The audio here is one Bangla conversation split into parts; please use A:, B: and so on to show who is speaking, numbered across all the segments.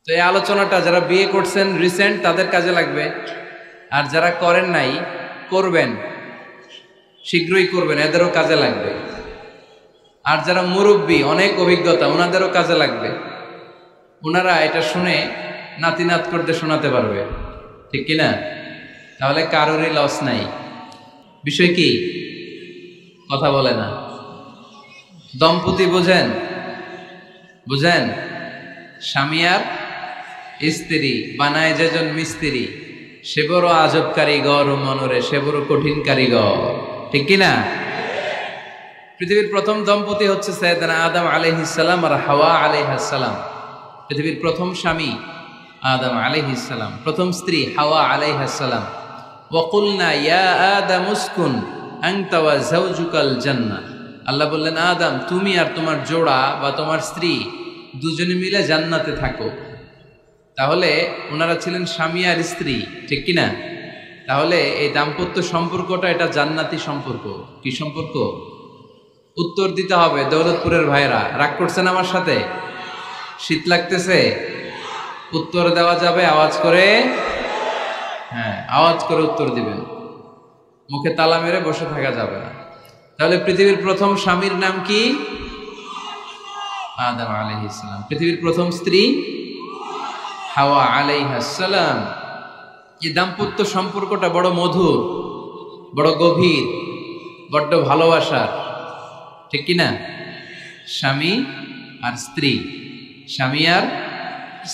A: তো এই আলোচনাটা যারা বিয়ে করছেন রিসেন্ট তাদের কাজে লাগবে, আর যারা করেন নাই করবেন, শীঘ্রই করবেন, এদেরও কাজে লাগবে। আর যারা মুরব্বী অনেক অভিজ্ঞতা ওনাদেরও কাজে লাগবে, ওনারা এটা শুনে নাতি নাত করতে শোনাতে পারবে, ঠিক কিনা? তাহলে কারোরই লস নাই। বিষয় কি? কথা বলে না। দম্পতি বোঝেন? বুঝেন? স্বামী আর স্ত্রী বানায় যেজন মিস্ত্রি, সে বড় আজব কারিগর ও মনরে সে বড় কঠিন কারিগর, ঠিক কিনা? পৃথিবীর প্রথম দম্পতি হচ্ছে সাইয়েদনা আদম আলাইহিস সালাম আর হাওয়া আলাইহিস সালাম। পৃথিবীর প্রথম স্বামী আদম আলাইহিস সালাম, প্রথম স্ত্রী হাওয়া আলাইহিস সালাম। ওয়া কুলনা ইয়া আদম উসকুন আনতা ওয়া যাওজুকাল জান্নাহ। আল্লাহ বললেন, আদম তুমি আর তোমার জোড়া বা তোমার স্ত্রী দুজনে মিলে জান্নাতে থাকো। তাহলে ওনারা ছিলেন স্বামী আর স্ত্রী, ঠিক কিনা? তাহলে এই দাম্পত্য সম্পর্কটা এটা জান্নাতি সম্পর্ক। কি সম্পর্ক? উত্তর দিতে হবে। দৌলতপুরের ভাইরা রাগ করছেন আমার সাথে? শীত লাগতেছে? উত্তর দেওয়া যাবে আওয়াজ করে? হ্যাঁ, আওয়াজ করে উত্তর দিবেন, মুখে তালা মেরে বসে থাকা যাবে না। তাহলে পৃথিবীর প্রথম স্বামীর নাম কি? আদম আলাইহিস সালাম। পৃথিবীর প্রথম স্ত্রী হাওয়া আলাইহিস সালাম। এই দাম্পত্য সম্পর্কটা বড় মধুর, বড় গভীর, বড্ড ভালোবাসার, ঠিক কিনা? স্বামী আর স্ত্রী, স্বামী আর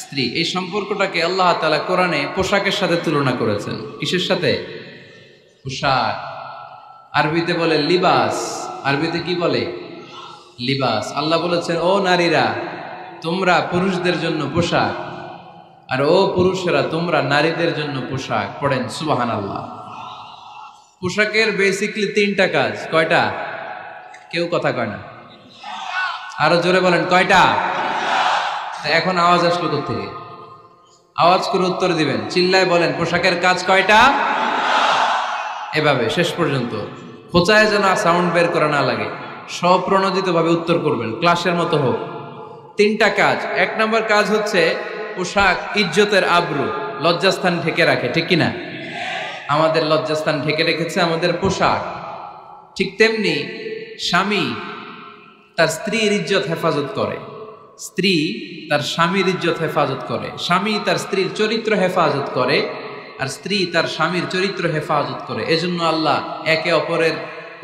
A: স্ত্রী, এই সম্পর্কটাকে আল্লাহ তাআলা কোরআনে পোশাকের সাথে তুলনা করেছেন। কিসের সাথে? পোশাক। আরবিতে বলে লিবাস। আরবিতে কি বলে? লিবাস। আল্লাহ বলেছেন, ও নারীরা তোমরা পুরুষদের জন্য পোশাক, আর ও পুরুষেরা তোমরা নারীদের জন্য পোশাক। পড়েন সুবহানাল্লাহ। পোশাকের বেসিকলি তিনটা কাজ। কয়টা? কেউ কথা কয় না, আরো জোরে বলেন কয়টা? এখন আওয়াজ আসলো কোত্থেকে? আওয়াজ করে উত্তর দিবেন, চিল্লায় বলেন পোশাকের কাজ কয়টা? এভাবে শেষ পর্যন্ত খোঁচায় যেন সাউন্ড বের করা না লাগে, স্বপ্রণোদিত ভাবে উত্তর করবেন, ক্লাসের মতো হোক। তিনটা কাজ। এক নম্বর কাজ হচ্ছে পোশাক ইজ্জতের আবরু, লজ্জাস্থান ঢেকে রাখে, ঠিক কিনা? আমাদের লজ্জাস্থান ঢেকে রেখেছে আমাদের পোশাক। ঠিক তেমনি স্বামী তার স্ত্রীর ইজ্জত হেফাজত করে, স্ত্রী তার স্বামীর ইজ্জত হেফাজত করে, স্বামী তার স্ত্রীর চরিত্র হেফাজত করে, আর স্ত্রী তার স্বামীর চরিত্র হেফাজত করে। এজন্য আল্লাহ একে অপরের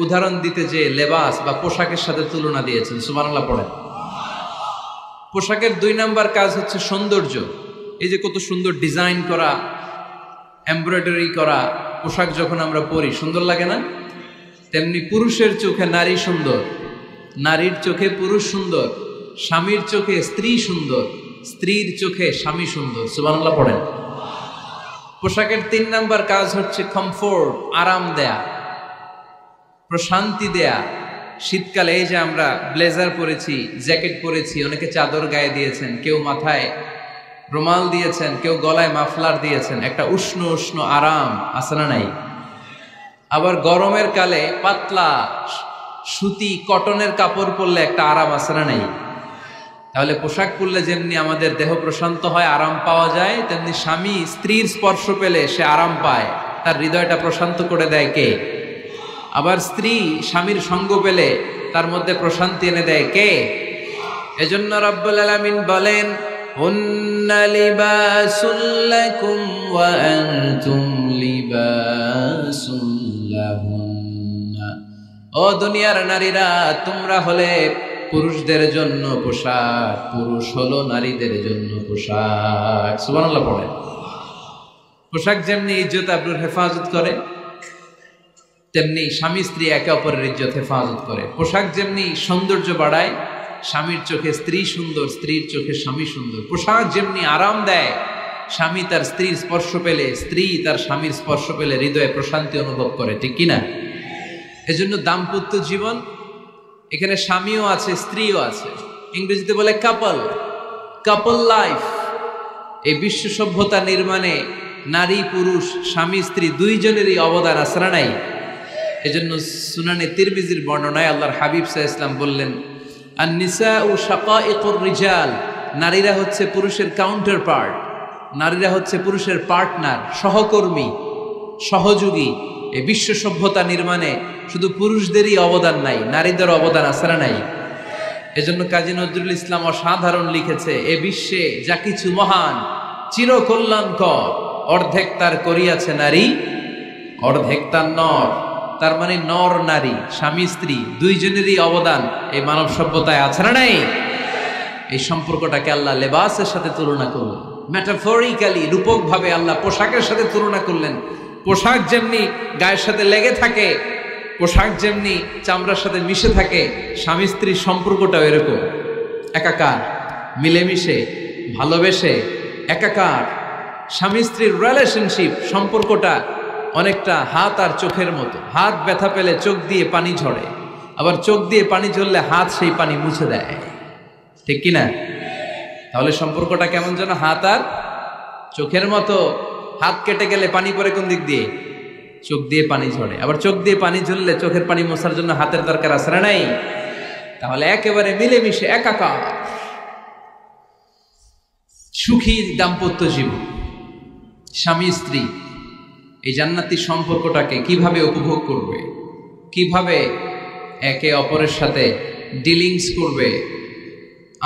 A: উদাহরণ দিতে যে লেবাস বা পোশাকের সাথে তুলনা দিয়েছেন। সুবহানাল্লাহ পড়েন। পোশাকের দুই নাম্বার কাজ হচ্ছে সৌন্দর্য। এই যে কত সুন্দর ডিজাইন করা, এমব্রয়ডারি করা পোশাক যখন আমরা পরি সুন্দর লাগে না? তেমনি পুরুষের চোখে নারী সুন্দর, নারীর চোখে পুরুষ সুন্দর, স্বামীর চোখে স্ত্রী সুন্দর, স্ত্রীর চোখে স্বামী সুন্দর। সুবহানাল্লাহ পড়েন। পোশাকের তিন নাম্বার কাজ হচ্ছে কমফোর্ট, আরাম দেয়া, প্রশান্তি দেয়া। শীতকালে এই যে আমরা ব্লেজার পরেছি, জ্যাকেট পরেছি, অনেকে চাদর গায়ে দিয়েছেন, কেউ মাথায় রুমাল দিয়েছেন, কেউ গলায় মাফলার দিয়েছেন, একটা উষ্ণ উষ্ণ আরাম আছে না নাই? আবার গরমের কালে পাতলা সুতি কটনের কাপড় পরলে একটা আরাম আছে না নাই? তাহলে পোশাক পরলে যেমনি আমাদের দেহ প্রশান্ত হয়, আরাম পাওয়া যায়, তেমনি স্বামী স্ত্রীর স্পর্শ পেলে সে আরাম পায়, তার হৃদয়টা প্রশান্ত করে দেয় কে? আবার স্ত্রী স্বামীর সঙ্গ পেলে তার মধ্যে প্রশান্তি এনে দেয় কে? এজন্য রব্বুল আলামিন বলেন, হুন্না লিবাসুল লাকুম ওয়া আনতুম লিবাসুল লাহুন্না। ও দুনিয়ার নারীরা, তোমরা হলে পুরুষদের জন্য পোশাক, পুরুষ হলো নারীদের জন্য পোশাক। সুবহানাল্লাহ পড়েন। পোশাক যেমনি ইজ্জত আবরুর হেফাজত করে, তেমনি স্বামী স্ত্রী একে অপরের ইজ্জত হেফাজত করে। পোশাক যেমনি সৌন্দর্য বাড়ায়, স্বামীর চোখে স্ত্রী সুন্দর, স্ত্রীর চোখে স্বামী সুন্দর। পোশাক যেমনি আরাম দেয়, স্বামী তার স্ত্রীর স্পর্শ পেলে, স্ত্রী তার স্বামীর স্পর্শ পেলে হৃদয়ে প্রশান্তি অনুভব করে, ঠিক কিনা? এজন্য দাম্পত্য জীবন, এখানে স্বামীও আছে স্ত্রীও আছে, ইংরেজিতে বলে কাপল, কাপল লাইফ। এই বিশ্ব সভ্যতা নির্মাণে নারী পুরুষ, স্বামী স্ত্রী দুইজনেরই অবদান আছে না নাই? এজন্য সুনানে তিরমিজির বর্ণনায় আল্লাহর হাবিব সাল্লাল্লাহু আলাইহি ওয়াসাল্লাম বললেন, আন-নিসাউ শাকাইকুর রিজাল, নারীরা হচ্ছে পুরুষের কাউন্টার পার্ট, নারীরা হচ্ছে পুরুষের পার্টনার, সহকর্মী, সহযোগী। এই বিশ্ব সভ্যতা নির্মাণে শুধু পুরুষদেরই অবদান নাই, নারীদের অবদান আছে না নাই? এজন্য কাজী নজরুল ইসলাম অসাধারণ লিখেছে, এ বিশ্বে যা কিছু মহান চিরকল্যাণকর, অর্ধেক তার করিয়াছে নারী, অর্ধেক তার নর। তার মানে নর নারী, স্বামী স্ত্রী দুইজনেরই অবদান এই মানব সভ্যতায় আছে না নাই? এই সম্পর্কটাকে আল্লাহ লেবাসের সাথে তুলনা করলেন, মেটাফরিক্যালি, রূপক ভাবে আল্লাহ পোশাকের সাথে তুলনা করলেন। পোশাক যেমনি গায়ের সাথে লেগে থাকে, পোশাক যেমনি চামড়ার সাথে মিশে থাকে, স্বামী স্ত্রীর সম্পর্কটাও এরকম, একাকার, মিলেমিশে, ভালোবেসে একাকার। স্বামী স্ত্রীর রিলেশনশিপ সম্পর্কটা অনেকটা হাত আর চোখের মতো। হাত ব্যথা পেলে চোখ দিয়ে পানি ঝরে, আবার চোখ দিয়ে পানি ঝরলে হাত সেই পানি মুছে দেয়, ঠিক কিনা? তাহলে সম্পর্কটা কেমন যেন হাত আর চোখের মতো। হাত কেটে গেলে পানি পড়ে কোন দিক দিয়ে? চোখ দিয়ে পানি ঝরে, আবার চোখ দিয়ে পানি ঝরলে চোখের পানি মোছার জন্য হাতের দরকার আছে না নাই? তাহলে একেবারে মিলেমিশে একাকার সুখী দাম্পত্য জীবন। স্বামী স্ত্রী এই জান্নাতি সম্পর্কটাকে কিভাবে উপভোগ করবে, কিভাবে একে অপরের সাথে ডিলিংস করবে,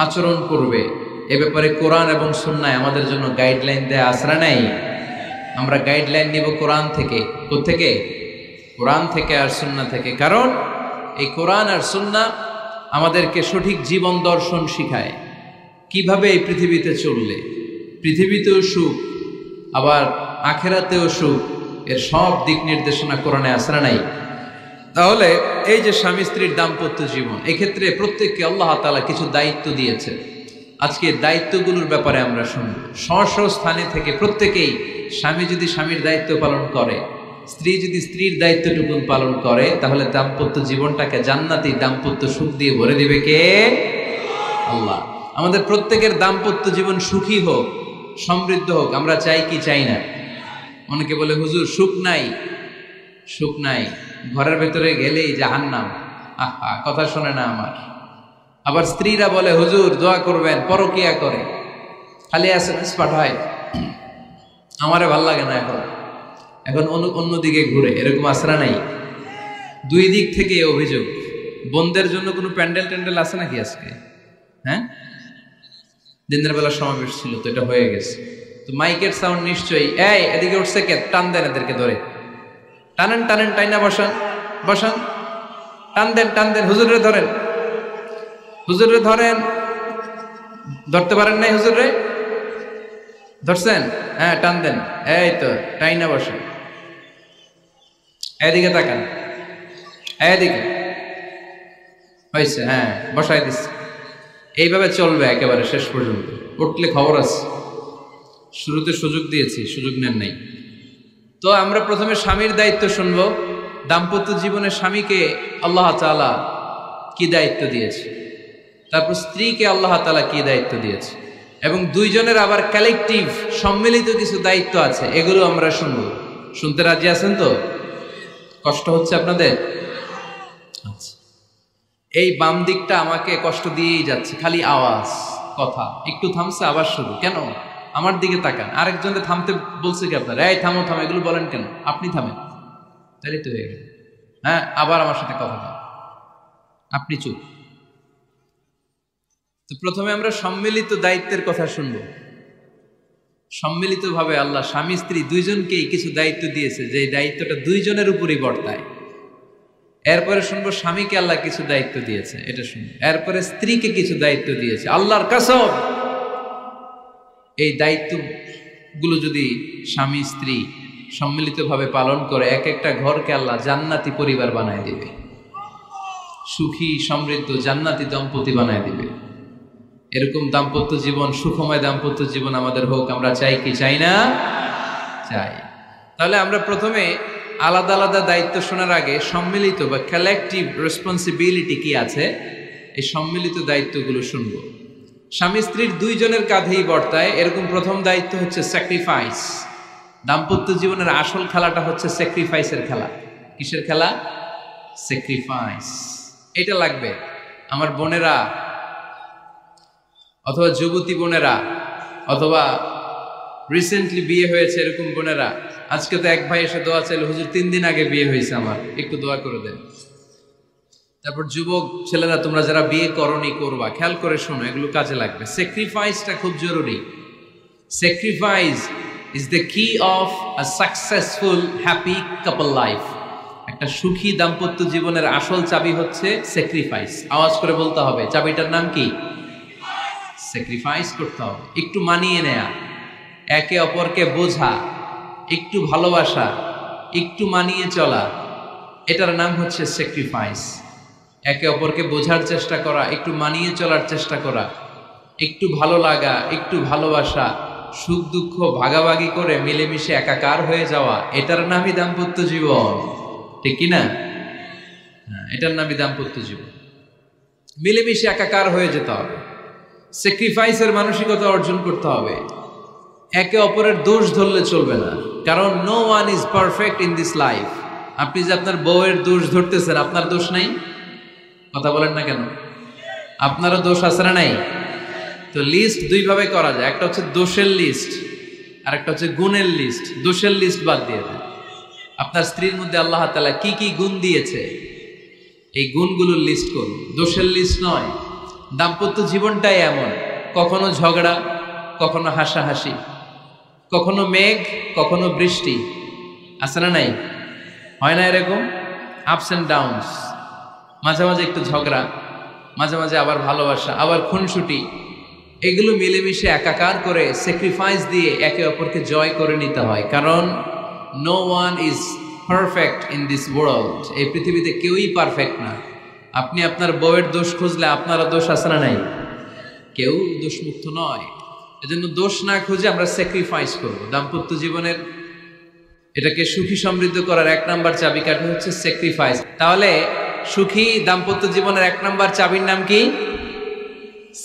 A: আচরণ করবে, এ ব্যাপারে কোরআন এবং সুন্নায় আমাদের জন্য গাইডলাইন দেয়া আছে না নাই? আমরা গাইডলাইন নিব কোরআন থেকে। কোত্থেকে? কোরআন থেকে আর সুন্নাহ থেকে। কারণ এই কোরআন আর সুন্নাহ আমাদেরকে সঠিক জীবন দর্শন শিখায়, কিভাবে এই পৃথিবীতে চললে পৃথিবীতেও সুখ, আবার আখেরাতেও সুখ, এর সব দিক নির্দেশনা কোরআনে আছে না নাই? তাহলে এই যে স্বামী স্ত্রীর দাম্পত্য জীবন, এক্ষেত্রে প্রত্যেককে আল্লাহ তাআলা কিছু দায়িত্ব দিয়েছে। আজকে দায়িত্বগুলোর ব্যাপারে আমরা শুনব। স্ব স্থানে থেকে প্রত্যেকেই, স্বামী যদি স্বামীর দায়িত্ব পালন করে, স্ত্রী যদি স্ত্রীর দায়িত্বটুকু পালন করে, তাহলে দাম্পত্য জীবনটাকে জান্নাতি দাম্পত্য সুখ দিয়ে ভরে দিবে কে? আল্লাহ। আমাদের প্রত্যেকের দাম্পত্য জীবন সুখী হোক, সমৃদ্ধ হোক, আমরা চাই কি চাই না? অনেকে বলে হুজুর সুখ নাই, সুখ নাই, ঘরের ভেতরে গেলেই জাহান্নাম। আহা, কথা শোনে না আমার। আবার স্ত্রীরা বলে হুজুর দোয়া করবেন, পরকিয়া করে, খালি এসএমএস পাঠায়, আমারে ভাল লাগে না, এখন এখন অন্যদিকে ঘুরে। এরকম আসরা নাই? দুই দিক থেকে অভিযোগ। বোনদের জন্য কোনো প্যান্ডেল ট্যান্ডেল আছে নাকি আজকে? হ্যাঁ, দিনের বেলা সমাবেশ ছিল তো, এটা হয়ে গেছে তো মাইকের সাউন্ড নিশ্চয়ই। এই এদিকে উঠছে কে? টান দেন এদেরকে ধরে, টানেন টানেন, টাইনা বসান বসান, টান দেন টান দেন, হুজুরে ধরেন, হুজুরে ধরেন। ধরতে পারেন নাই হুজুরে? ধরছেন? হ্যাঁ, টান দেন। এই তো, টাইনা বসান। এদিকে তাকান, এদিকে হয়েছে, হ্যাঁ বসাই দিচ্ছে। এইভাবে চলবে একেবারে শেষ পর্যন্ত। উঠলে খবর আছে। শুরুতে সুযোগ দিয়েছি, সুযোগ নেন নাই। তো আমরা প্রথমে স্বামীর দায়িত্ব শুনবো। দাম্পত্য জীবনে স্বামীকে আল্লাহ তাআলা কি দায়িত্ব দিয়েছে, তারপর স্ত্রীকে আল্লাহ তাআলা কি দায়িত্ব দিয়েছে, এবং দুইজনের আবার কালেকটিভ সম্মিলিত কিছু দায়িত্ব আছে, এগুলো আমরা শুনবো। শুনতে রাজি আছেন তো? কষ্ট হচ্ছে আপনাদের? আচ্ছা, এই বাম দিকটা আমাকে কষ্ট দিয়েই যাচ্ছে, খালি আওয়াজ, কথা। একটু থামছে, আবার শুরু। কেন? আমার দিকে তাকান। আরেকজনকে থামতে বলছে কি আপনারা? এই থামো থামো, এগুলো বলেন কেন? আপনি থামেন, তাহলে তো হয়ে গেল। হ্যাঁ, আবার আমার সাথে কথা বলেন, আপনি চুপ। তো প্রথমে আমরা সম্মিলিত দায়িত্বের কথা শুনব। সম্মিলিতভাবে আল্লাহ স্বামী স্ত্রী দুইজনকেই কিছু দায়িত্ব দিয়েছে, যে দায়িত্বটা দুইজনের উপরই বর্তায়। এরপরে শুনবো স্বামীকে আল্লাহ কিছু দায়িত্ব দিয়েছে, এটা শুনবো। এরপরে স্ত্রীকে কিছু দায়িত্ব দিয়েছে। আল্লাহর কসম, এই দায়িত্বগুলো যদি স্বামী স্ত্রী সম্মিলিতভাবে পালন করে, এক একটা ঘরকে আল্লাহ জান্নাতি পরিবার বানায় দিবে, সুখী সমৃদ্ধ জান্নাতি দম্পতি বানায় দিবে। এরকম দাম্পত্য জীবন, সুখময় দাম্পত্য জীবন আমাদের হোক। আমরা চাই কি চাই না? চাই। তাহলে আমরা প্রথমে আলাদা আলাদা দায়িত্ব শোনার আগে সম্মিলিত বা কালেকটিভ রেসপন্সিবিলিটি কি আছে, এই সম্মিলিত দায়িত্বগুলো শুনব। স্বামী স্ত্রীর দুইজনের কাঁধেই বর্তায় এরকম প্রথম দায়িত্ব হচ্ছে স্যাক্রিফাইস। দাম্পত্য জীবনের আসল খেলাটা হচ্ছে স্যাক্রিফাইসের খেলা। কিসের খেলা? স্যাক্রিফাইস। এটা লাগবে। আমার বোনেরা অথবা যুবতী বোনেরা, অথবা রিসেন্টলি বিয়ে হয়েছে এরকম বোনেরা, আজকে তো এক ভাই এসে দোয়া চাইল, হুজুর 3 দিন আগে বিয়ে হয়েছে আমার, একটু দোয়া করে দেন। তারপর যুবক ছেলেরা, তোমরা যারা বিয়ে করনি করবা, খেয়াল করে শোনো, এগুলো কাজে লাগবে। স্যাক্রিফাইসটা খুব জরুরি। স্যাক্রিফাইস ইজ দ্য কি of a successful happy couple life. একটা সুখী দাম্পত্য জীবনের আসল চাবি হচ্ছে স্যাক্রিফাইস। আওয়াজ করে বলতে হবে, চাবিটার নাম কি? স্যাক্রিফাইস করতে হবে, একটু মানিয়ে নেয়া, একে অপরকে বোঝা, একটু ভালোবাসা, একটু মানিয়ে চলা, এটার নাম হচ্ছে স্যাক্রিফাইস। একে অপরকে বোঝার চেষ্টা করা, একটু মানিয়ে চলার চেষ্টা করা, একটু ভালো লাগা, একটু ভালোবাসা, সুখ দুঃখ ভাগাভাগি করে মিলেমিশে একাকার হয়ে যাওয়া, এটার নামই দাম্পত্য জীবন। ঠিক কিনা? হ্যাঁ, এটার নামই দাম্পত্য জীবন। মিলেমিশে একাকার হয়ে যেতে হবে, স্যাক্রিফাইসের মানসিকতা অর্জন করতে হবে। একে অপরের দোষ ধরলে চলবে না, কারণ no one is perfect in this life. আপনি যে আপনার বউয়ের দোষ ধরতেছেন, আপনার দোষ নাই? কথা বলেন না কেন? আপনারও দোষ আছে না নাই? তো লিস্ট দুই ভাবে করা যায়, একটা হচ্ছে দোষের লিস্ট, আর একটা হচ্ছে গুণের লিস্ট। দোষের লিস্ট বাদ দিয়ে দেন। আপনার স্ত্রীর মধ্যে আল্লাহ তাআলা কি কি গুণ দিয়েছে, এই গুণগুলোর লিস্ট করুন, দোষের লিস্ট নয়। দাম্পত্য জীবনটাই এমন, কখনো ঝগড়া, কখনো হাসাহাসি, কখনো মেঘ, কখনো বৃষ্টি, আছে না নাই? হয় না এরকম? আপস অ্যান্ড ডাউনস, মাঝে মাঝে একটু ঝগড়া, মাঝে মাঝে আবার ভালোবাসা, আবার খুনসুটি, এগুলো মিলেমিশে একাকার করে স্যাক্রিফাইস দিয়ে একে অপরকে জয় করে নিতে হয়। কারণ no one is perfect in this world. এই পৃথিবীতে কেউই পারফেক্ট না। আপনি আপনার বউয়ের দোষ খুঁজলে আপনারও দোষ আছে না নাই? কেউ দোষমুক্ত নয়। এজন্য দোষ না খুঁজে আমরা স্যাক্রিফাইস করব। দাম্পত্য জীবনের এটাকে সুখী সমৃদ্ধ করার 1 নাম্বার চাবিকাঠি হচ্ছে স্যাক্রিফাইস। তাহলে সুখী দাম্পত্য জীবনের 1 নাম্বার চাবির নাম কি?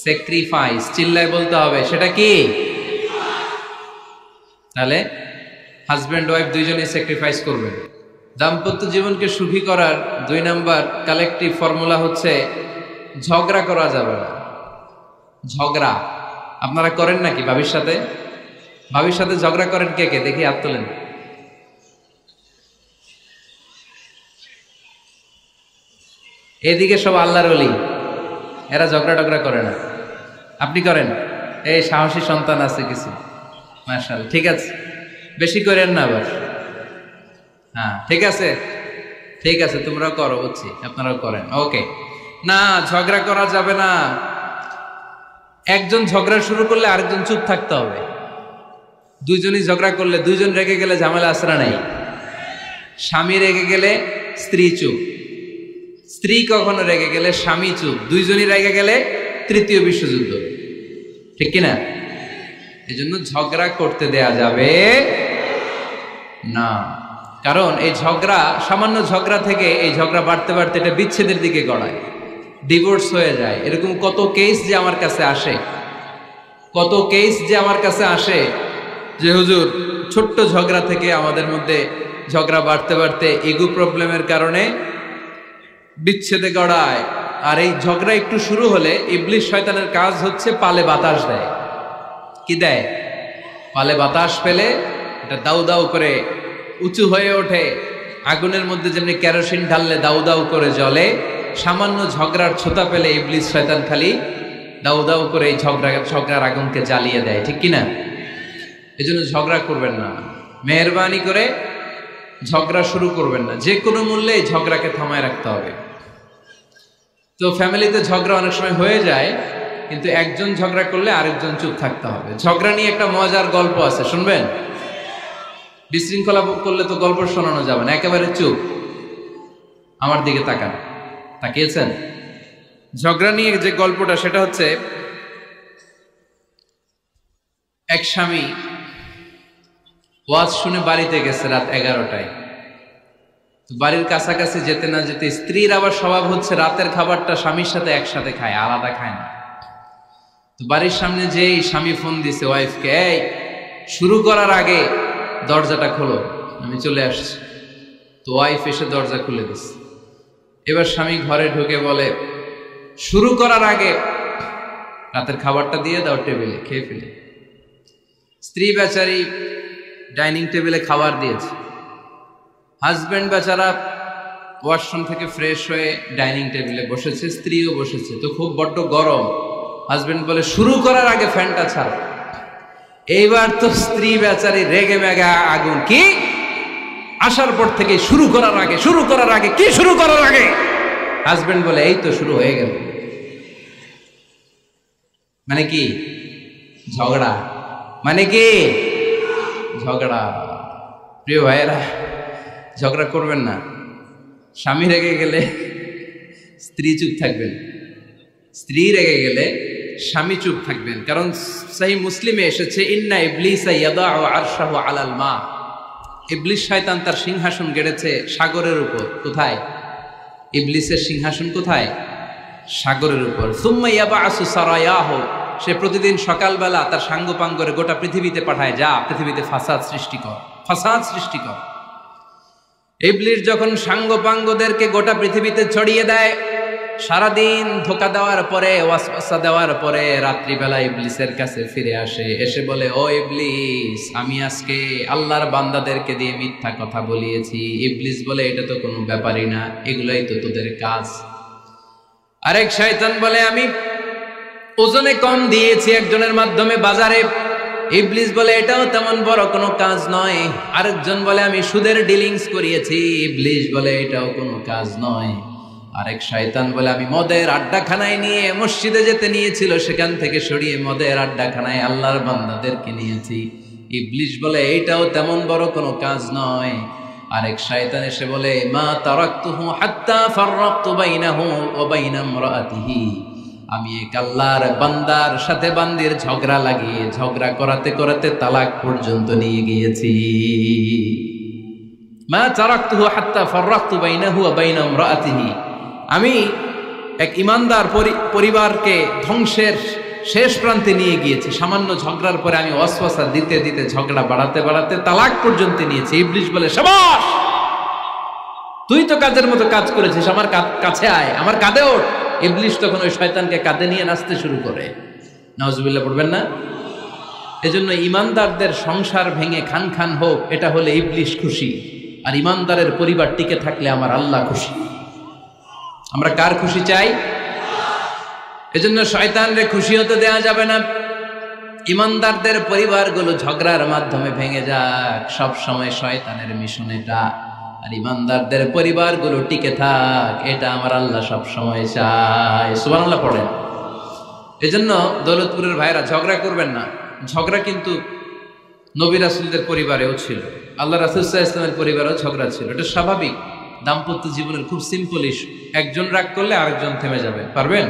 A: স্যাক্রিফাইস। চিল্লায় বলতে হবে, সেটা কি? তাহলে হাজব্যান্ড ওয়াইফ দুইজনেই স্যাক্রিফাইস করবেন। দাম্পত্য জীবনকে সুখী করার 2 নাম্বার কালেকটিভ ফর্মুলা হচ্ছে ঝগড়া করা যাবে না। ঝগড়া আপনারা করেন নাকি ভাবির সাথে? ভাবির সাথে ঝগড়া করেন কে কে? দেখি হাত তোলেন। এদিকে সব আল্লাহর ওলি, এরা ঝগড়া টগড়া করে না। আপনি করেন? এই সাহসী সন্তান আছে কিছু, মাশাআল্লাহ। ঠিক আছে, বেশি করেন না আবার। হ্যাঁ ঠিক আছে, ঠিক আছে, তোমরাও করো, বুঝছি, আপনারাও করেন। ওকে, না ঝগড়া করা যাবে না। একজন ঝগড়া শুরু করলে আরেকজন চুপ থাকতে হবে। দুইজনই ঝগড়া করলে, দুইজন রেগে গেলে ঝামেলা আসরা নাই। স্বামী রেগে গেলে স্ত্রী চুপ, স্ত্রী কখনো রেগে গেলে স্বামী চুপ, দুইজনই রেগে গেলে তৃতীয় বিশ্বযুদ্ধ। ঠিক কিনা? এই জন্য ঝগড়া করতে দেয়া যাবে না। কারণ এই ঝগড়া, সামান্য ঝগড়া থেকে এই ঝগড়া বাড়তে বাড়তে এটা বিচ্ছেদের দিকে গড়ায়, ডিভোর্স হয়ে যায়। এরকম কত কেস যে আমার কাছে আসে, কত কেস যে আমার কাছে আসে যে হুজুর ছোট্ট ঝগড়া থেকে আমাদের মধ্যে ঝগড়া বাড়তে বাড়তে ইগো প্রবলেমের কারণে বিচ্ছেদে গড়ায়। আর এই ঝগড়া একটু শুরু হলে ইবলিশ শয়তানের কাজ হচ্ছে পালে বাতাস দেয়। কি দেয়? পালে বাতাস পেলে এটা দাউ দাউ করে উঁচু হয়ে ওঠে। আগুনের মধ্যে যেমনি কেরোসিন ঢাললে দাউ দাউ করে জ্বলে, সামান্য ঝগড়ার ছোতা পেলে ইবলিশ শয়তান খালি দাউ দাউ করে এই ঝগড়ার আগুনকে জ্বালিয়ে দেয়। ঠিক কিনা? এই জন্য ঝগড়া করবেন না, মেহরবানি করে ঝগড়া শুরু করবেন না। যে কোনো মূল্যে এই ঝগড়াকে থামায় রাখতে হবে। তো ফ্যামিলিতে ঝগড়া অনেক সময় হয়ে যায়, কিন্তু একজন ঝগড়া করলে আরেকজন চুপ থাকতে হবে। ঝগড়া নিয়ে একটা মজার গল্প আছে, শুনবেন? বিশৃঙ্খলা করলে তো গল্প শোনানো যাবে না, একেবারে চুপ। আমার দিকে তাকান, তাকিয়েছেন? ঝগড়া নিয়ে যে গল্পটা, সেটা হচ্ছে এক স্বামী ওয়াজ শুনে বাড়িতে গেছে রাত 11টায়। বাড়ির কাছাকাছি যেতে না যেতে স্ত্রীর আবার স্বভাব হচ্ছে রাতের খাবারটা স্বামীর সাথে একসাথে খায়, আলাদা খায় না। তো বাড়ির সামনে যেই স্বামী ফোন দিছে ওয়াইফকে, এই শুরু করার আগে দরজাটা খোলো, আমি চলে আসছি। তো ওয়াইফ এসে দরজা খুলে দিছে। এবার স্বামী ঘরে ঢুকে বলে, শুরু করার আগে রাতের খাবারটা দিয়ে দাও টেবিলে, খেয়ে ফেলে। স্ত্রী বেচারি ডাইনিং টেবিলে খাবার দিয়েছে, হাজব্যান্ড বেচারা ওয়াশরুম থেকে ফ্রেশ হয়ে ডাইনিং টেবিলে বসেছে, স্ত্রীও বসেছে। তো খুব বড্ড গরম। হাজব্যান্ড বলে শুরু করার আগে ফ্যানটা ছাড়ো। এইবার তো স্ত্রী বেচারি রেগে মেগে আগুন, কি আসার পর থেকে শুরু করার আগে কি শুরু করার আগে? হাজব্যান্ড বলে এই তো শুরু হয়ে গেল। মানে কি? ঝগড়া। মানে কি? ঝগড়া। প্রিয় ভাইয়েরা, ঝগড়া করবেন না। স্বামী রেগে গেলে স্ত্রী চুপ থাকবেন, স্ত্রী রেগে গেলে স্বামী চুপ থাকবেন। কারণ সহিহ মুসলিমে এসেছে, ইন্না ইবলিসা ইয়াদাউ আরশাহু আলাল মা। ইবলিস শয়তান তার সিংহাসন গেড়েছে সাগরের উপর। কোথায়? ইবলিসের সিংহাসন কোথায়? সাগরের উপর। সুম্মা ইয়াবআসু সারায়াহু, সে প্রতিদিন সকালবেলা তার সাঙ্গপাঙ্গরে গোটা পৃথিবীতে পাঠায়, যা পৃথিবীতে ফাসাদ সৃষ্টি কর। ইবলিস যখন সাঙ্গপাঙ্গদেরকে গোটা পৃথিবীতে ছড়িয়ে দেয়, সারাদিন ধোকা দেওয়ার পরে, ওয়াসওয়াসা দেওয়ার পরে, রাত্রিবেলা ইবলিসের কাছে ফিরে আসে, এসে বলে, ও ইবলিস, আমি আজকে আল্লাহর বান্দাদেরকে দিয়ে মিথ্যা কথা বলিয়েছি। ইবলিস বলে, এটা তো কোনো ব্যাপারই না, এগুলাই তো তোদের কাজ। আরেক শয়তান বলে, আমি ওজনে কম দিয়েছি একজনের মাধ্যমে বাজারে। ইবলিস বলে, এটাও তেমন বড় কোনো কাজ নয়। আরেকজন বলে, আমি সুদের ডিলিংস করিয়েছি। ইবলিস বলে, এটাও কোনো কাজ নয়। আরেক শয়তান বলে, আমি মদের আড্ডাখানায় নিয়ে মসজিদে যেতে নিয়েছিল, সেখান থেকে সরিয়ে মদের আড্ডাখানায় আল্লাহর বান্দাদেরকে নিয়েছি। ইবলিস বলে, এইটাও তেমন বড় কোনো কাজ নয়। আরেক শয়তান এসে বলে, মা তারাকতুহু হাত্তা ফাররাকতু বাইনাহু ওয়া বাইনা ইমরাআতিহি, আমি এক আল্লাহর বান্দার সাথে বান্দির ঝগড়া লাগিয়ে ঝগড়া করাতে করাতে তালাক পর্যন্ত নিয়ে গিয়েছি। মা তারাকতুহু হাত্তা ফাররাকতু বাইনাহু ওয়া বাইনা ইমরাআতিহি, আমি এক ইমানদার পরিবারকে ধ্বংসের শেষ প্রান্তে নিয়ে গিয়েছি। সামান্য ঝগড়ার পরে আমি ওয়াসওয়াসা দিতে দিতে ঝগড়া বাড়াতে বাড়াতে তালাক পর্যন্ত নিয়েছি। ইবলিস বলে, শাবাশ, তুই তো কাজের মতো কাজ করেছিস, আমার কাছে আয়, আমার কাঁধে ওঠ। ইবলিস তখন ওই শয়তানকে কাঁধে নিয়ে নাচতে শুরু করে। নাউজুবিল্লাহ পড়বেন না? এজন্য ইমানদারদের সংসার ভেঙে খান খান হোক, এটা হলে ইবলিস খুশি, আর ইমানদারের পরিবার টিকে থাকলে আমার আল্লাহ খুশি। আমরা কার খুশি চাই? এজন্য শয়তানরে খুশি হতে দেয়া যাবে না। ইমানদারদের পরিবারগুলো ঝগড়ার মাধ্যমে ভেঙে যাক, সব সময় শয়তানের মিশন এটা। আর ইমানদারদের পরিবারগুলো টিকে থাক, এটা আমার আল্লাহ সব সময় চায়। সুবহানাল্লাহ পড়েন। এজন্য দৌলতপুরের ভাইরা ঝগড়া করবেন না। ঝগড়া কিন্তু নবী রাসূলদের পরিবারেও ছিল, আল্লাহ রাসূল সাল্লাল্লাহু আলাইহি ওয়াসাল্লামের পরিবারেও ঝগড়া ছিল। এটা স্বাভাবিক। দাম্পত্য জীবনের খুব সিম্পল ইস্যু। একজন রাগ করলে আরেকজন থেমে যাবে। পারবেন?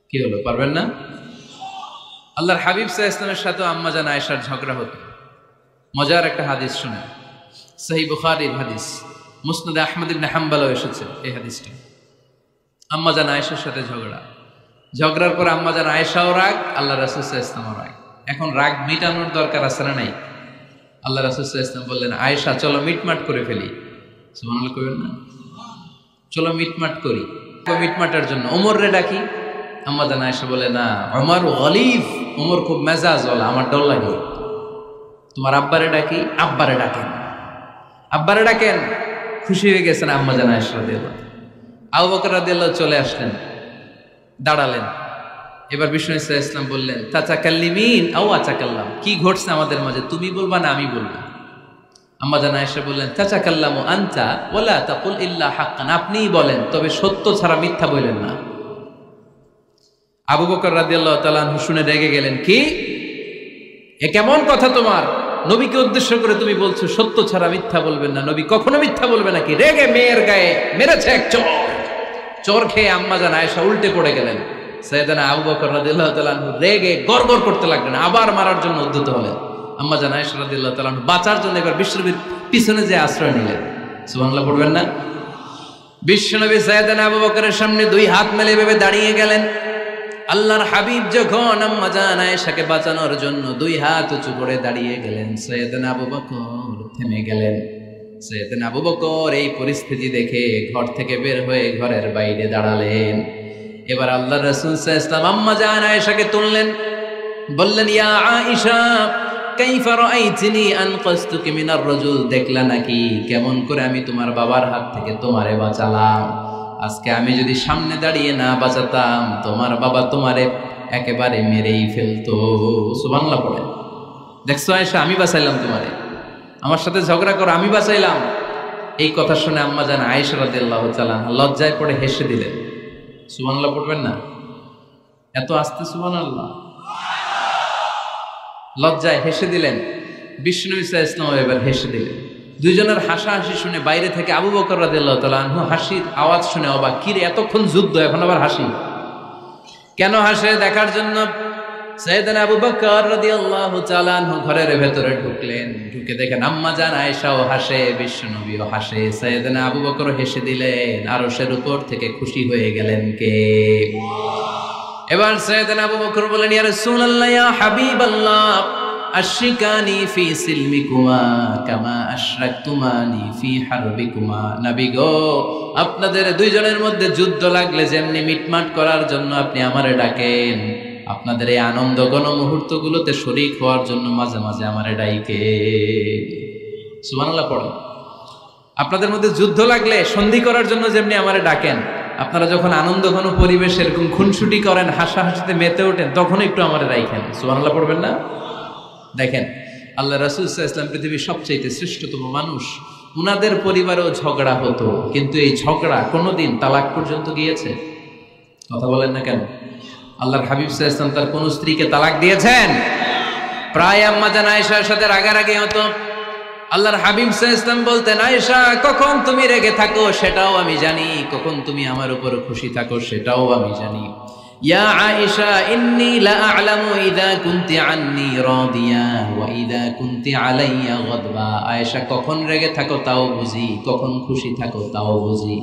A: কি হলো, পারবেন না? আল্লাহর হাবিব সাল্লাল্লাহু আলাইহি ওয়াসাল্লামের সাথে আম্মা জান আয়েশার ঝগড়া হতো। মজার একটা হাদিস শুনে, সহিহ বুখারীর হাদিস, মুসনাদে আহমদ ইবনে হাম্বলও এসেছে এই হাদিসটা। আম্মা জান আয়েশার সাথে ঝগড়ার পর আম্মা জান আয়েশাও রাগ, আল্লাহ রাসূল সাল্লাল্লাহু আলাইহি ওয়াসাল্লামও রাগ। এখন রাগ মিটানোর দরকার আছে না নাই? আল্লাহ রাসূল সাল্লাল্লাহু আলাইহি ওয়াসাল্লাম বললেন, আয়েশা চলো মিটমাট করে ফেলি। সুবহানাল্লাহ কইবেন না? চলো মিটমাট করি। মিটমাটের জন্য ওমর রে ডাকি। আম্মা জান আয়েশা বলে, না, ওমর গলিব, ওমর খুব মেজাজওয়ালা, আমার ডর লাগে। তোমার আব্বারে ডাকি। আব্বারে ডাকেন। আব্বারে ডাকেন। খুশি হয়ে গেছেন আম্মা জান আয়েশা রাদিয়াল্লাহু। আবু বকর রাদিয়াল্লাহু চলে আসলেন, দাঁড়ালেন। এবার বিষ্ণু সাল্লাল্লাহু আলাইহি ওয়াসাল্লাম বললেন, তাতাকাল্লিমিন আও আতাকাল্লাম, কি ঘটছে আমাদের মাঝে, তুমি বলবা না আমি বলবো? আম্মা জান আয়েশা বললেন, তাতাকাল্লামু আনতা ওয়ালা তাকুল ইল্লা হাক্কান, আপনিই বলেন, তবে সত্য ছাড়া মিথ্যা বলেন না। আবু বকর রাদিয়াল্লাহু তাআলা আনহু শুনে রেগে গেলেন, কি এ কেমন কথা তোমার? নবীকে উদ্দেশ্য করে তুমি বলছো সত্য ছাড়া মিথ্যা বলবেন না, নবী কখনো মিথ্যা বলবে নাকি? রেগে মেয়ের গায়ে মেরেছে এক চোর খেয়ে আম্মা জান আয়েশা উল্টে পড়ে গেলেন। সাইয়েদনা আবু বকর রাদিয়াল্লাহু তাআলা আনহু রেগে গড়গড় করতে লাগলেন, আবার মারার জন্য উদ্যত হলেন। আম্মা জান আয়েশা রাদিয়াল্লাহু তাআলা আনহু বাঁচার জন্য এবার বিশ্বনবীর পিছনে যে আশ্রয় নিলেন। সুবহানাল্লাহ পড়বেন না? বিশ্বনবী সাইয়েদনা আবু বকরের সামনে দুই হাত মেলে ভেবে দাঁড়িয়ে গেলেন। আল্লাহর হাবিব যখন আম্মা জান আয়েশাকে বাঁচানোর জন্য দুই হাত উঁচু করে দাঁড়িয়ে গেলেন, সাইয়েদনা আবু বকর থেমে গেলেন। সাইয়েদনা আবু বকর এই পরিস্থিতি দেখে ঘর থেকে বের হয়ে ঘরের বাইরে দাঁড়ালেন। এবার আল্লাহর রাসূল সাল্লাল্লাহু আলাইহি ওয়াসাল্লাম আম্মা জান আয়েশাকে তুললেন, বললেন, ইয়া আয়েশা কাইফা রাআইতিনি আনকাসতুকি মিনার রাজুল, দেখলা নাকি কেমন করে আমি তোমার বাবার হাত থেকে তোমারে বাঁচালাম। আজকে আমি যদি সামনে দাঁড়িয়ে না বাঁচাতাম, তোমার বাবা তোমারে একেবারে মেরেই ফেলতো। সুবহানাল্লাহ পড়ে। দেখছো আয়েশা, আমি বাঁচাইলাম তোমারে, আমার সাথে ঝগড়া করো, আমি বাঁচাইলাম। এই কথা শুনে আম্মা জান আয়েশা রাদিয়াল্লাহু তাআলা লজ্জায় পড়ে হেসে দিলেন। সুবহানাল্লাহ পড়বেন না? এত আস্তে সুবহানাল্লাহ। লজ্জায় হেসে দিলেন। বিষ্ণু ঈসা ইসলাম এবার হেসে দিলেন। দুইজনের হাসাহাসি শুনে বাইরে থেকে আবু বকর রাদিয়াল্লাহু তাআলা আনহু হাসির আওয়াজ শুনে অবাক, কিরে এতক্ষণ যুদ্ধ এখন আবার হাসি কেন? হাসে দেখার জন্য সাইয়েদনা আবু বকর রাদিয়াল্লাহু তাআলা আনহু ঘরের ভেতরে ঢুকলেন। ঢুকে দেখেন আম্মা জান আয়েশাও হাসে, বিশ্বনবীও হাসে, সাইয়েদনা আবু বকর হেসে দিলেন। আরশের উপর থেকে খুশি হয়ে গেলেন কে? এবার সাইয়েদনা আবু বকর বলেন, ইয়া রাসূলুল্লাহ, ইয়া হাবিবাল্লাহ, আশরিকানি ফি সিলমিকুমা কামা আশরাকতুমানি ফি হারবিকুমা। নবী গো, আপনাদের দুইজনের মধ্যে যুদ্ধ লাগলে যেমনি মিটমাট করার জন্য আপনি আমারে ডাকেন, আপনাদের এই আনন্দ গণ মুহূর্তগুলোতে শরীক হওয়ার জন্য মাঝে মাঝে আমারে ডাইকে। সুবহানাল্লাহ পড়েন। আপনাদের মধ্যে যুদ্ধ লাগলে সন্ধি করার জন্য যেমনি আমারে ডাকেন, আপনারা যখন আনন্দ ঘন পরিবেশ এরকম খুনসুটি করেন, হাসাহাসিতে মেতে ওঠেন, তখন একটু আমারে রাইখেন। সুবহানাল্লাহ পড়বেন না? দেখেন আল্লাহ রাসূল সাল্লাল্লাহু আলাইহি ওয়াসাল্লাম পৃথিবীর সবচেয়ে শ্রেষ্ঠতম মানুষ, উনাদের পরিবারেও ঝগড়া হতো, কিন্তু এই ঝগড়া কোনোদিন তালাক পর্যন্ত গিয়েছে? কথা বলেন না কেন? আল্লাহর হাবিব সাল্লাল্লাহু আলাইহি ওয়াসাল্লাম তার কোন স্ত্রীকে তালাক দিয়েছেন? প্রায় আম্মা জান আয়েশার সাথে রাগারাগি হতো। আল্লাহর হাবিব সাল্লাল্লাহু আলাইহি ওয়াসাল্লাম বলতেন, আয়েশা কখন তুমি রেগে থাকো সেটাও আমি জানি, কখন তুমি আমার উপর খুশি থাকো সেটাও আমি জানি। ইয়া আয়েশা ইন্নী লা আ'লামু ইযা কুনতি আন্নী রাদিয়া ওয়া ইযা কুনতি আলাইয়া গাদবা। আয়েশা কখন রেগে থাকো তাও বুঝি, কখন খুশি থাকো তাও বুঝি।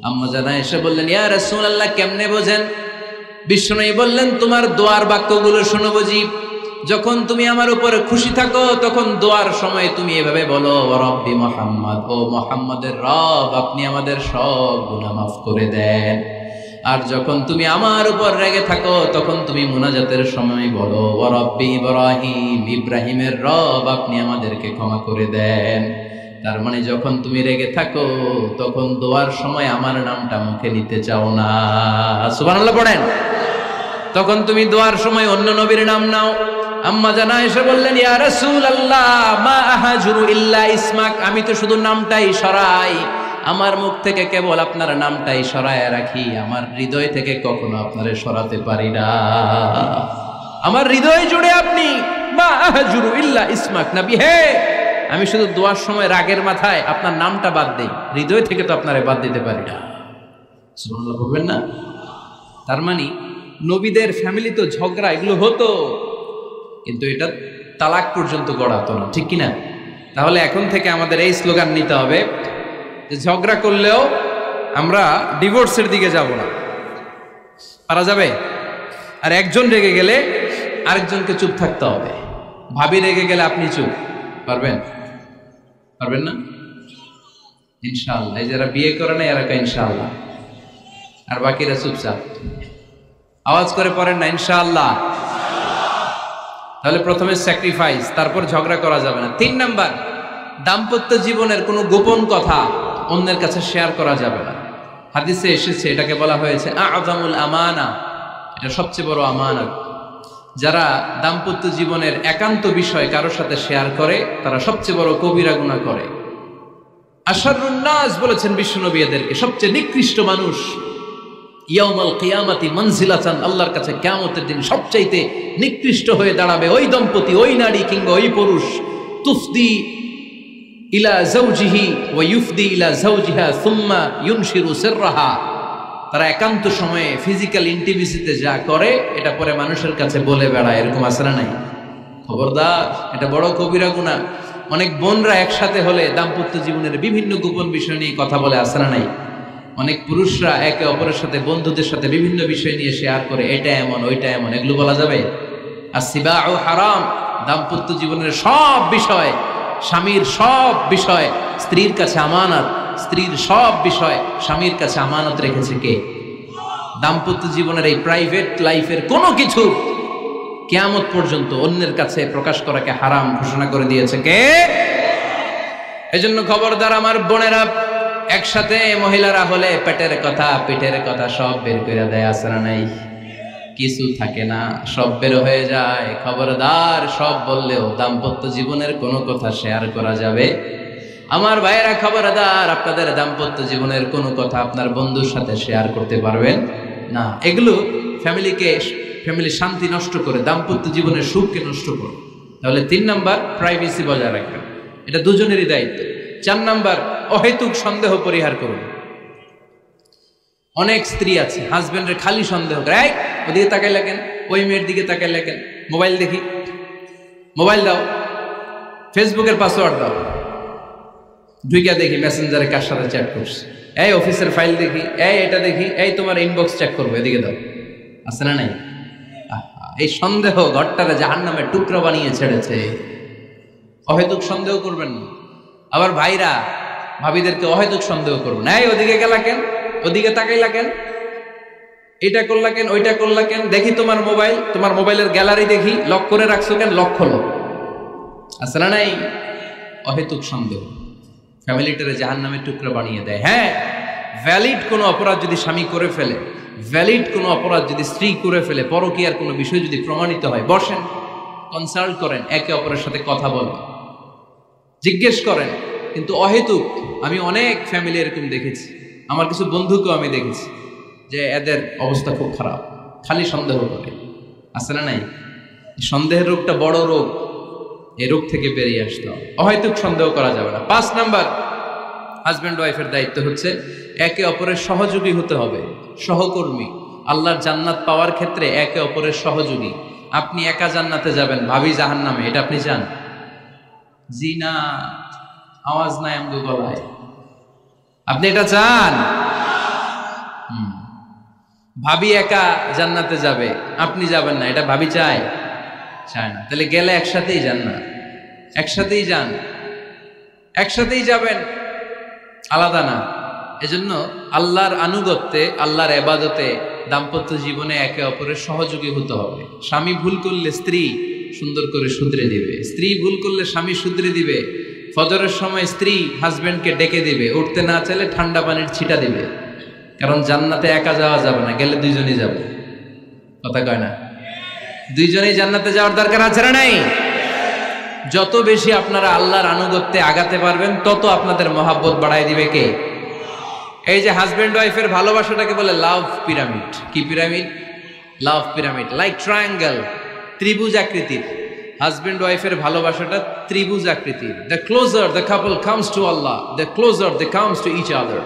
A: আম্মা জান আয়েশা বললেন, ইয়া রাসূলুল্লাহ, কেমনে বোঝেন? বিষ্ণুই বললেন, তোমার দোয়ার বাক্যগুলো শোনো বুঝি। যখন তুমি আমার উপরে খুশি থাকো তখন দোয়ার সময় তুমি এভাবে বলো, ওয়া রাব্বি মুহাম্মদ, ও মুহাম্মাদের রব, আপনি আমাদের সব গুনাহ মাফ করে দেন। আর যখন তুমি আমার উপর রেগে থাকো তখন তুমি মুনাজাতের সময় বলো, ওয়া রাব্বি ইব্রাহিম, ইব্রাহিমের রব, আপনি আমাদেরকে ক্ষমা করে দেন। তার মানে যখন তুমি রেগে থাকো তখন দোয়ার সময় আমার নামটা মুখে নিতে চাও না। সুবহানাল্লাহ পড়েন। তখন তুমি দোয়ার সময় অন্য নবীর নাম নাও। আম্মা জান আয়েশা বললেন, ইয়া রাসূলুল্লাহ, মা আহাজুরু ইল্লা ইসমাক, আমি তো শুধু নামটাই সরাই, আমার মুখ থেকে কেবল আপনার নামটাই সরায় রাখি, আমার হৃদয় থেকে কখনো আপনারে সরাতে পারি না। আমার হৃদয় জুড়ে আপনি, মা আহাজুরু ইল্লা ইসমাক, নবী হে, আমি শুধু দোয়ার সময় রাগের মাথায় আপনার নামটা বাদ দেই, হৃদয় থেকে তো আপনারে বাদ দিতে পারি না। সুবহানাল্লাহ বলবেন না? তার মানে নবীদের ফ্যামিলি তো ঝগড়া এগুলো হতো, কিন্তু এটা তালাক পর্যন্ত গড়াতো না, ঠিক কিনা? তাহলে এখন থেকে আমাদের এই স্লোগান নিতে হবে যে ঝগড়া করলেও আমরা ডিভোর্সের দিকে যাব না। পারা যাবে? আর একজন রেগে গেলে আরেকজনকে চুপ থাকতে হবে। ভাবি রেগে গেলে আপনি চুপ, পারবেন? পারবেন না? ইনশাআল্লাহ। এই যারা বিয়ে করে না এরা ইনশাআল্লাহ, আর বাকিরা চুপচাপ। আওয়াজ করে পড়েন না ইনশাআল্লাহ। তাহলে প্রথমে স্যাক্রিফাইস, তারপর ঝগড়া করা যাবে না। 3 নাম্বার, দাম্পত্য জীবনের কোনো গোপন কথা অন্যের কাছে শেয়ার করা যাবে না। হাদিসে এসেছে, এটাকে বলা হয়েছে আ'যামুল আমানা, এটা সবচেয়ে বড় আমানত। যারা দাম্পত্য জীবনের একান্ত বিষয় কারোর সাথে শেয়ার করে তারা সবচেয়ে বড় কবিরা গুনাহ করে। আশারুন নাস বলেছেন বিশ্বনবী এদেরকে, সবচেয়ে নিকৃষ্ট মানুষ। ইয়াউমাল কিয়ামাতি মানজিলাতান, আল্লাহর কাছে কিয়ামতের দিন সবচাইতে নিকৃষ্ট হয়ে দাঁড়াবে ওই দম্পতি, ওই নারী কিংবা ওই পুরুষ, তুফদি ইলা যাওজিহি ওয়া ইউফদি ইলা যাওজিহা সুম্মা ইউনশিরু সিররাহা। তারা একান্ত সময়ে ফিজিক্যাল ইন্টিমেসিতে যা করে এটা পরে মানুষের কাছে বলে বেড়ায়, এরকম আছে না নাই? খবরদার, এটা বড় কবিরা গুনাহ। অনেক বোনরা একসাথে হলে দাম্পত্য জীবনের বিভিন্ন গোপন বিষয় নিয়ে কথা বলে, আছে না নাই? অনেক পুরুষরা একে অপরের সাথে, বন্ধুদের সাথে বিভিন্ন বিষয় নিয়ে শেয়ার করে, এটা এমন ওইটা এমন, এগুলো বলা যাবে? আসিবাউ হারাম। দাম্পত্য জীবনের সব বিষয়, স্বামীর সব বিষয় স্ত্রীর কাছে আমানত, স্ত্রীর সব বিষয় স্বামীর কাছে আমানত রেখেছে কে? দাম্পত্য জীবনের এই প্রাইভেট লাইফের কোনো কিছু কিয়ামত পর্যন্ত অন্যের কাছে প্রকাশ করাকে হারাম ঘোষণা করে দিয়েছে কে? এজন্য খবরদার আমার বোনেরা, একসাথে মহিলারা হলে পেটের কথা পিঠের কথা সব বের করে দেয়, আছে না নাই? কিছু থাকে না, সব বের হয়ে যায়। খবরদার, সব বললেও দাম্পত্য জীবনের কোনো কথা শেয়ার করা যাবে। আমার ভাইয়েরা খবরদার, আপনাদের দাম্পত্য জীবনের কোনো কথা আপনার বন্ধুর সাথে শেয়ার করতে পারবেন না। এগুলো ফ্যামিলি শান্তি নষ্ট করে, দাম্পত্য জীবনের সুখকে নষ্ট করে। তাহলে 3 নাম্বার, প্রাইভেসি বজায় রাখবেন, এটা দুজনেরই দায়িত্ব। 4 নাম্বার, অহেতুক সন্দেহ পরিহার করুন। অনেক স্ত্রী আছে হাজবেন্ডের খালি সন্দেহ করে, এই ওদিকে তাকাই লাগেন, ওই মেয়ের দিকে তাকাই লাগেন, মোবাইল দেখি, মোবাইল দাও, ফেসবুকের পাসওয়ার্ড দাও, ঢুইকা দেখি মেসেঞ্জারে কার সাথে চ্যাট করছে, এই অফিসের ফাইল দেখি, এই এটা দেখি, এই তোমার ইনবক্স চেক করবো, এদিকে দাও, আছে না নাই? এই সন্দেহ ঘরটারে জাহান্নামের টুকরা বানিয়ে ছেড়েছে। অহেতুক সন্দেহ করবেন না। আবার ভাইরা ভাবিদেরকে অহেতুক সন্দেহ করবেন, এই ওদিকে গেলা কেন, ওদিকে তাকাইলা কেন, এটা করলা কেন, ওইটা করলা কেন, দেখি তোমার মোবাইল, তোমার মোবাইলের গ্যালারি দেখি, লক করে রাখছো কেন, লক খোলো, আছে না নাই? অহেতুক সন্দেহ ফ্যামিলিটারে জাহান্নামের টুকরা বানিয়ে দেয়। হ্যাঁ, ভ্যালিড কোনো অপরাধ যদি স্বামী করে ফেলে, ভ্যালিড কোনো অপরাধ যদি স্ত্রী করে ফেলে, পরকীয়ার কোনো বিষয় যদি প্রমাণিত হয়, বসেন, কনসাল্ট করেন, একে অপরের সাথে কথা বলেন, জিজ্ঞেস করেন। কিন্তু অহেতুক, আমি অনেক ফ্যামিলি এরকম দেখেছি, আমার কিছু বন্ধুকেও আমি দেখেছি যে এদের অবস্থা খুব খারাপ, খালি সন্দেহ করে, আছে না নাই? সন্দেহের রোগটা বড় রোগ, এই রোগ থেকে বেরিয়ে আসতে হবে। অহেতুক সন্দেহ করা যাবে না। 5 নাম্বার, হাজব্যান্ড ওয়াইফের দায়িত্ব হচ্ছে একে অপরের সহযোগী হতে হবে, সহকর্মী। আল্লাহর জান্নাত পাওয়ার ক্ষেত্রে একে অপরের সহযোগী। আপনি একা জান্নাতে যাবেন, ভাবি জাহান্নামে, এটা আপনি চান? জি না, আওয়াজ নাই আমগো গলায়। আপনি এটা চান? ভাবি একা জান্নাতে যাবে, আপনি যাবেন না, এটা ভাবি চায়? চায় না। তাহলে গেলে একসাথেই যান না, একসাথেই যান, একসাথেই যাবেন, আলাদা না। এজন্য আল্লাহর আনুগত্যে, আল্লাহর ইবাদতে, দাম্পত্য জীবনে একে অপরের সহযোগী হতে হবে। স্বামী ভুল করলে স্ত্রী সুন্দর করে শুধরে দিবে, স্ত্রী ভুল করলে স্বামী শুধরে দিবে। ফজরের সময় স্ত্রী হাজবেন্ডকে ডেকে দিবে, উঠতে না চাইলে ঠান্ডা পানির ছিটা দিবে। কারণ জান্নাতে একা যাওয়া যাবে না, গেলে দুইজনই যাবে, কথা কয় না? দুইজনেই জান্নাতে যাওয়ার দরকার আছে না নাই? যত বেশি আপনারা আল্লাহর আনুগত্যে আগাতে পারবেন, তত আপনাদের মহাব্বত বাড়ায় দিবে কে? এই যে হাজবেন্ড ওয়াইফের ভালোবাসাটাকে বলে লাভ পিরামিড। কি pyramid? Love pyramid, like triangle, ত্রিভুজ আকৃতির। হাজবেন্ড ওয়াইফের ভালোবাসাটা ত্রিভুজ আকৃতির। The closer the couple comes to Allah, the closer they comes to each other.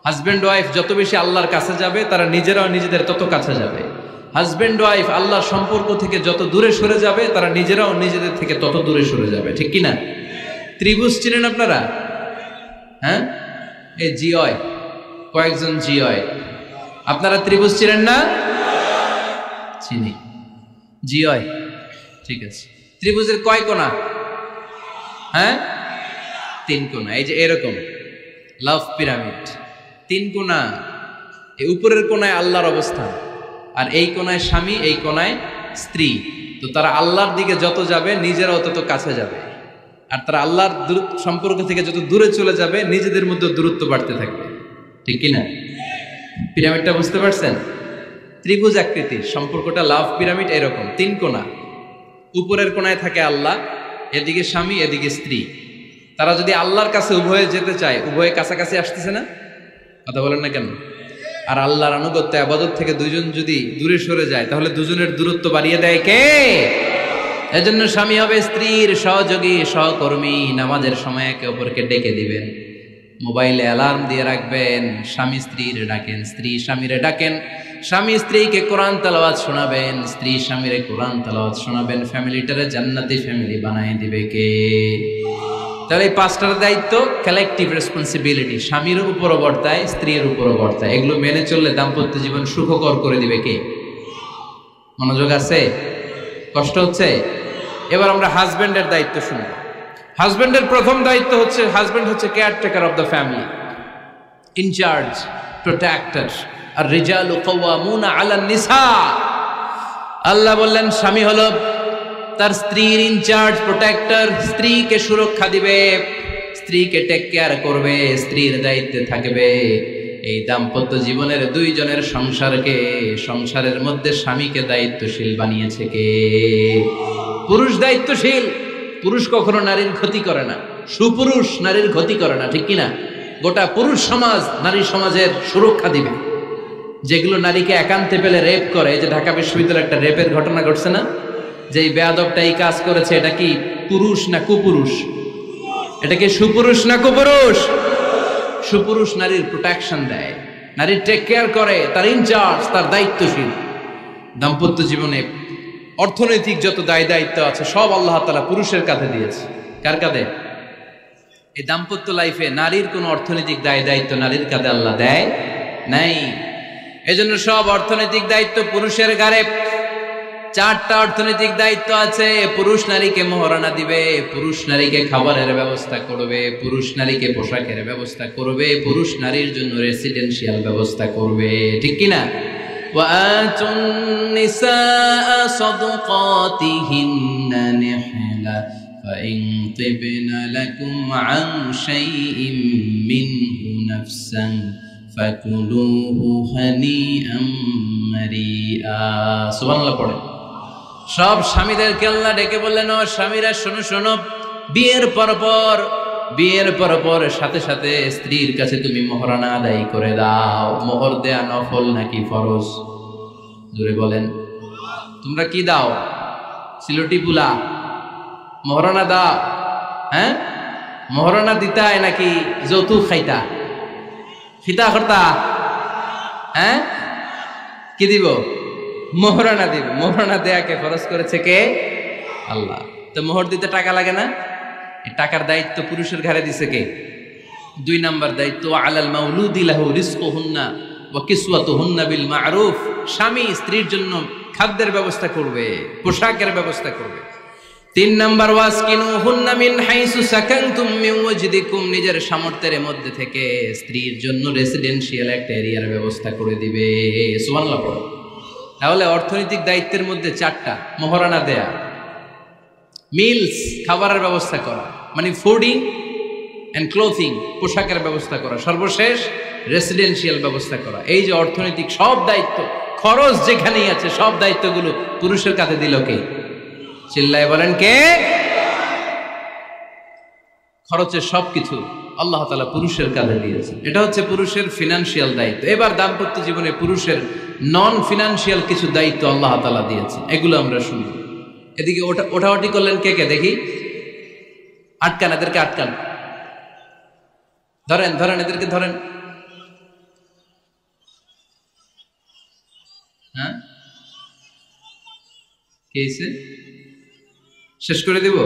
A: Husband wife যত বেশি আল্লাহর কাছে যাবে, তারা নিজেরাও নিজেদের তত কাছে যাবে। হাজবেন্ড ওয়াইফ আল্লাহর সম্পর্ক থেকে যত দূরে সরে যাবে, তারা নিজেরাও নিজেদের থেকে তত দূরে সরে যাবে, ঠিক কিনা? ত্রিভুজ চিনেন আপনারা? হ্যাঁ, এই জিওয় কয়েকজন জিওয়, আপনারা ত্রিভুজ চিনেন না? চিনি, জিওয়, ঠিক আছে। ত্রিভুজের কয় কোণা? হ্যাঁ, 3 কোণা। এই যে এরকম লাভ পিরামিড, 3 কোণা। এই উপরের কোণায় আল্লাহর অবস্থান, আর এই কোণায় স্বামী, এই কোণায় স্ত্রী। তো তারা আল্লাহর দিকে যত যাবে, নিজেরাও তত কাছে যাবে। আর তারা আল্লাহর সম্পর্ক থেকে যত দূরে চলে যাবে, নিজেদের মধ্যে দূরত্ব বাড়তে থাকবে, ঠিক কিনা? পিরামিডটা বুঝতে পারছেন? ত্রিভুজ আকৃতির সম্পর্কটা লাভ পিরামিড এরকম, 3 কোণা। উপরের কোণায় থাকে আল্লাহ, এদিকে স্বামী, এদিকে স্ত্রী। তারা যদি আল্লাহর কাছে উভয়ে যেতে চায়, উভয়ে কাছাকাছি আসতেছে না? কথা বলেন না কেন? আর আল্লাহর আনুগত্য ইবাদত থেকে দুইজন যদি দূরে সরে যায়, তাহলে দুজনের দূরত্ব বাড়িয়ে দেয় কে? এজন্য স্বামী হবে স্ত্রীর সহযোগী, সহকর্মী। নামাজের সময় একে অপরকে ডেকে দিবেন, মোবাইলে অ্যালার্ম দিয়ে রাখবেন। স্বামী স্ত্রীর ডাকেন, স্ত্রী স্বামীরে ডাকেন। স্বামী স্ত্রীকে কোরআন তেলাওয়াত শোনাবেন, স্ত্রী স্বামীরে কোরআন তেলাওয়াত শোনাবেন। ফ্যামিলিটারে জান্নাতি ফ্যামিলি বানায় দিবে কে? তাহলে এই 5টার দায়িত্ব কালেকটিভ রেসপন্সিবিলিটি, স্বামীর উপরও বর্তায়, স্ত্রীর উপরও বর্তায়। এগুলো মেনে চললে দাম্পত্য জীবন সুখকর করে দিবে কে? মনোযোগ আছে? কষ্ট হচ্ছে? এবার আমরা হাজবেন্ডের দায়িত্ব শুনব। হাজবেন্ডের প্রথম দায়িত্ব হচ্ছে, হাজবেন্ড হচ্ছে caretaker of the family, incharge, protector. আর রিজালু কাওয়ামুনা আলান নিসা। আল্লাহ বললেন স্বামী হলো তার স্ত্রীর ইনচার্জ, প্রোটেক্টর, স্ত্রীকে সুরক্ষা দিবে, স্ত্রীকে টেক কেয়ার করবে, স্ত্রীর দায়িত্বে থাকবে। এই দাম্পত্য জীবনের দুইজনের সংসারকে, সংসারের মধ্যে স্বামীকে দায়িত্বশীল বানিয়েছে কে? পুরুষ দায়িত্বশীল। পুরুষ কখনো নারীর ক্ষতি করে না, সুপুরুষ নারীর ক্ষতি করে না, ঠিক কিনা? গোটা পুরুষ সমাজ নারী সমাজের সুরক্ষা দিবে। যেগুলো নারীকে একান্তে পেলে রেপ করে, এই যে ঢাকা বিশ্ববিদ্যালয়ে একটা রেপের ঘটনা ঘটছে না, যে এই বেয়াদবটা এই কাজ করেছে, এটা কি পুরুষ না কুপুরুষ? এটা কি সুপুরুষ না কুপুরুষ? সুপুরুষ নারীর প্রোটেকশন দেয়, নারীর টেক কেয়ার করে, তার ইনচার্জ, তার দায়িত্বশীল। দাম্পত্য জীবনে অর্থনৈতিক যত দায় দায়িত্ব আছে সব আল্লাহ তাআলা পুরুষের কাঁধে দিয়েছে। কার কাঁধে? এই দাম্পত্য লাইফে নারীর কোনো অর্থনৈতিক দায় দায়িত্ব নারীর কাঁধে আল্লাহ দেয় নাই। এজন্য সব অর্থনৈতিক দায়িত্ব পুরুষের ঘাড়ে। 4টা অর্থনৈতিক দায়িত্ব আছে। পুরুষ নারীকে মোহরানা দিবে, পুরুষ নারীকে খাবারের ব্যবস্থা করবে, পুরুষ নারীকে পোশাকের ব্যবস্থা করবে, পুরুষ নারীর জন্য রেসিডেন্সিয়াল ব্যবস্থা করবে, ঠিক কিনা? وآتوا النساء صدقاتهن نحلة فإن طبن لكم عن شيء منه نفسا فكلوه هنيئا مريئا। সুবহানাল্লাহ পড়ে। সব স্বামীদেরকে আল্লাহ ডেকে বললেন, ও স্বামীরা শোনো শোনো, বিয়ের পর সাথে সাথে স্ত্রীর কাছে তুমি মোহরানা আদায় করে দাও। মোহর দেয়া নফল নাকি ফরজ? জোরে বলেন। তোমরা কি দাও? সিলটি পুলা মোহরানা দাও? হ্যাঁ, মোহরানা দিতায় নাকি যৌতুক খাইতা? খিতা খরতা? হ্যাঁ, কি দিব? মোহরানা দিব। মোহরানা দেয়াকে ফরজ করেছে কে? আল্লাহ। তো মোহর দিতে টাকা লাগে না? টাকার দায়িত্ব পুরুষের ঘাড়ে দিছে কে? 2 নাম্বার দায়িত্ব, আলাল মাউলুদি লাহু রিজকুহুন্না ওয়া কিসওয়াতুহুন্না বিল মা'রুফ। স্বামী স্ত্রীর জন্য খাদ্যের ব্যবস্থা করবে, পোশাকের ব্যবস্থা করবে। 3 নাম্বার, ওয়াসকিনুহুন্না মিন হাইসু সাকানতুম মিন ওয়াজদিকুম। নিজের সামর্থ্যের মধ্যে থেকে স্ত্রীর জন্য রেসিডেন্সিয়াল একটা এরিয়ার ব্যবস্থা করে দিবে। সুবহানাল্লাহ পড়ো। তাহলে অর্থনৈতিক দায়িত্বের মধ্যে 4টা: মোহরানা দেয়া, মিলস খাবারের ব্যবস্থা করা, মানে ফুডিং এন্ড ক্লোথিং, পোশাকের ব্যবস্থা করা, সর্বশেষ রেসিডেন্সিয়াল ব্যবস্থা করা। এই যে অর্থনৈতিক সব দায়িত্ব, খরচ যেখানেই আছে, সব দায়িত্বগুলো পুরুষের কাঁধে দিল কে? চিল্লায় বলেন কে? খরচের সবকিছু আল্লাহ তাআলা পুরুষের কাঁধে দিয়েছে। এটা হচ্ছে পুরুষের ফিনান্সিয়াল দায়িত্ব। এবার দাম্পত্য জীবনে পুরুষের নন ফিনান্সিয়াল কিছু দায়িত্ব আল্লাহ তাআলা দিয়েছে, এগুলো আমরা শুনব। এদিকে ওঠাওটি করলেন কে কে দেখি? আটকান, এদেরকে আটকান, ধরেন ধরেন, এদেরকে ধরেন। হ্যাঁ, কে হইছে? শেষ করে দিব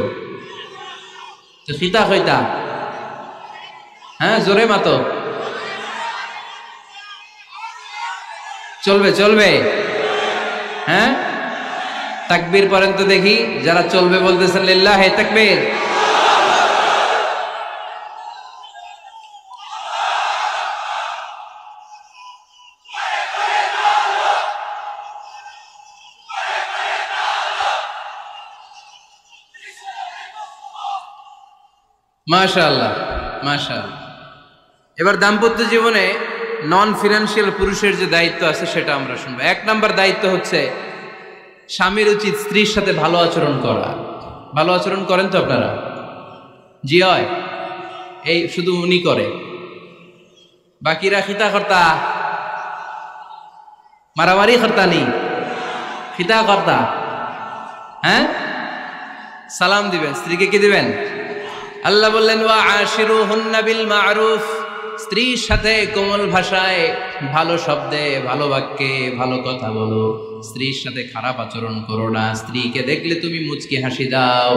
A: তো? খিতা হইতা? হ্যাঁ, জোরে মাতো। চলবে চলবে? হ্যাঁ, তাকবীর পড়েন তো দেখি। যারা চলবে বলতেছেন লিল্লাহি তাকবীর। মাশাআল্লাহ মাশাআল্লাহ। এবার দাম্পত্য জীবনে নন ফিনান্সিয়াল পুরুষের যে দায়িত্ব আছে সেটা আমরা শুনবো। 1 নাম্বার দায়িত্ব হচ্ছে স্বামীর উচিত স্ত্রীর সাথে ভালো আচরণ করা। ভালো আচরণ করেন তো আপনারা? জি হয়। এই শুধু উনি করে, বাকিরা খিতা কর্তা, মারামারি কর্তা নেই, খিতা কর্তা। হ্যাঁ, সালাম দিবেন, স্ত্রীকে কি দিবেন? আল্লাহ বললেন, ওয়া আশিরুহুন্না বিল মা'রুফ। স্ত্রীর সাথে কোমল ভাষায়, ভালো শব্দে, ভালো বাক্যে ভালো কথা বলো। স্ত্রীর সাথে খারাপ আচরণ করো না। স্ত্রীকে দেখলে তুমি মুচকি হাসি দাও।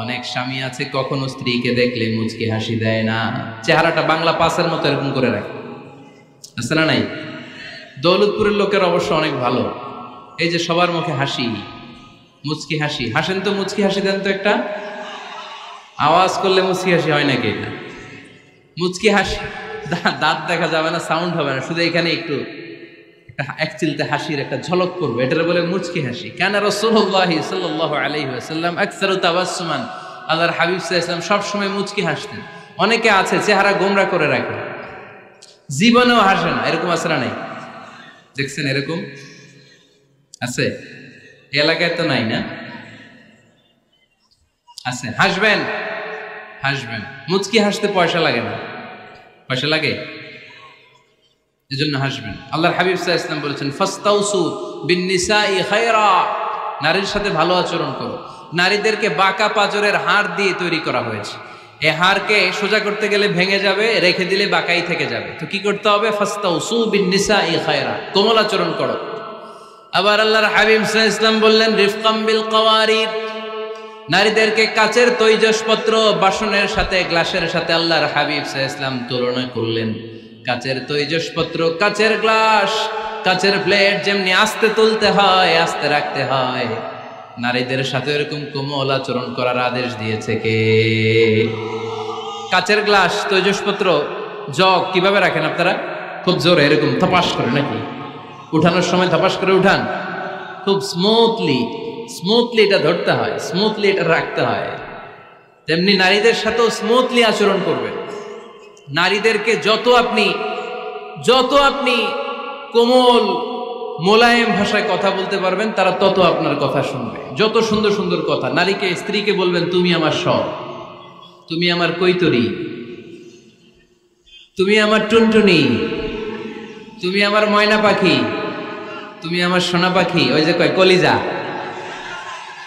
A: অনেক স্বামী আছে কখনো স্ত্রীকে দেখলে মুচকি হাসি দেয় না, চেহারাটা বাংলা পাসের মতো এরকম করে রাখে, আছে না নাই? দৌলতপুরের লোকের অবশ্য অনেক ভালো, এই যে সবার মুখে হাসি, মুচকি হাসি। হাসেন তো, মুচকি হাসি দেন তো একটা। আওয়াজ করলে মুচকি হাসি হয় নাকি? এটা মুচকি হাসি, দাঁত দেখা যাবে না, সাউন্ড হবে না, শুধু এখানে একটু এক চিলতে হাসির একটা ঝলক পড়বে, এটার বলে মুচকি হাসি। কানা রাসূলুল্লাহ সাল্লাল্লাহু আলাইহি ওয়াসাল্লাম আকসারু তাবাসসুমান, আল্লাহর হাবিব সাল্লাল্লাহু আলাইহি ওয়াসাল্লাম সব সময় মুচকি হাসতেন। অনেকে আছে চেহারা গোমরা করে রাখে, জীবনেও হাসে না, এরকম আছে না নাই? দেখছেন এরকম আছে? এলাকায় তো নাই না? আছে। হাসবেন, হাসবেন। মুচকি হাসতে পয়সা লাগে না, পয়সা লাগে? এজন্য হাসবেন। আল্লাহর হাবিব সাল্লাল্লাহু আলাইহি ওয়াসাল্লাম বলেছেন ফাস্তাউসু বিন-নিসাই খায়রা, নারীর সাথে ভালো আচরণ করো। নারীদেরকে বাঁকা পাঁজরের হাড় দিয়ে তৈরি করা হয়েছে। এই হাড়কে সোজা করতে গেলে ভেঙে যাবে, রেখে দিলে বাঁকাই থেকে যাবে। তো কি করতে হবে? ফাস্তাউসু বিন-নিসাই খায়রা, কোমল আচরণ করো। আবার আল্লাহর হাবিব সাল্লাল্লাহু আলাইহি ওয়াসাল্লাম বললেন রিফকাম বিল কাওয়ারির, নারীদেরকে কাচের তৈজসপত্র বাসনের সাথে, গ্লাসের সাথে আল্লাহর হাবিব সাল্লাল্লাহু আলাইহি ওয়াসাল্লাম তুলনা করলেন। কাচের তৈজসপত্র, কাচের গ্লাস, কাচের প্লেট যেমনি আস্তে তুলতে হয়, আস্তে রাখতে হয়, নারীদের সাথে এরকম কোমল আচরণ করার আদেশ দিয়েছে কে? কাচের গ্লাস, তৈজসপত্র, জগ কিভাবে রাখেন আপনারা? খুব জোরে এরকম থপাস করে নাকি? উঠানোর সময় থপাস করে উঠান? খুব স্মুথলি এটা ধরতে হয়, স্মুথলি এটা রাখতে হয়। তেমনি নারীদের সাথেও স্মুথলি আচরণ করবেন। নারীদেরকে যত আপনি কোমল মোলায়েম ভাষায় কথা বলতে পারবেন, তারা তত আপনার কথা শুনবে। যত সুন্দর সুন্দর কথা, নারীকে, স্ত্রীকে বলবেন তুমি আমার সব, তুমি আমার কৈতরি, তুমি আমার টুনটুনি, তুমি আমার ময়না পাখি, তুমি আমার সোনা পাখি। ওই যে কয় কলিজা,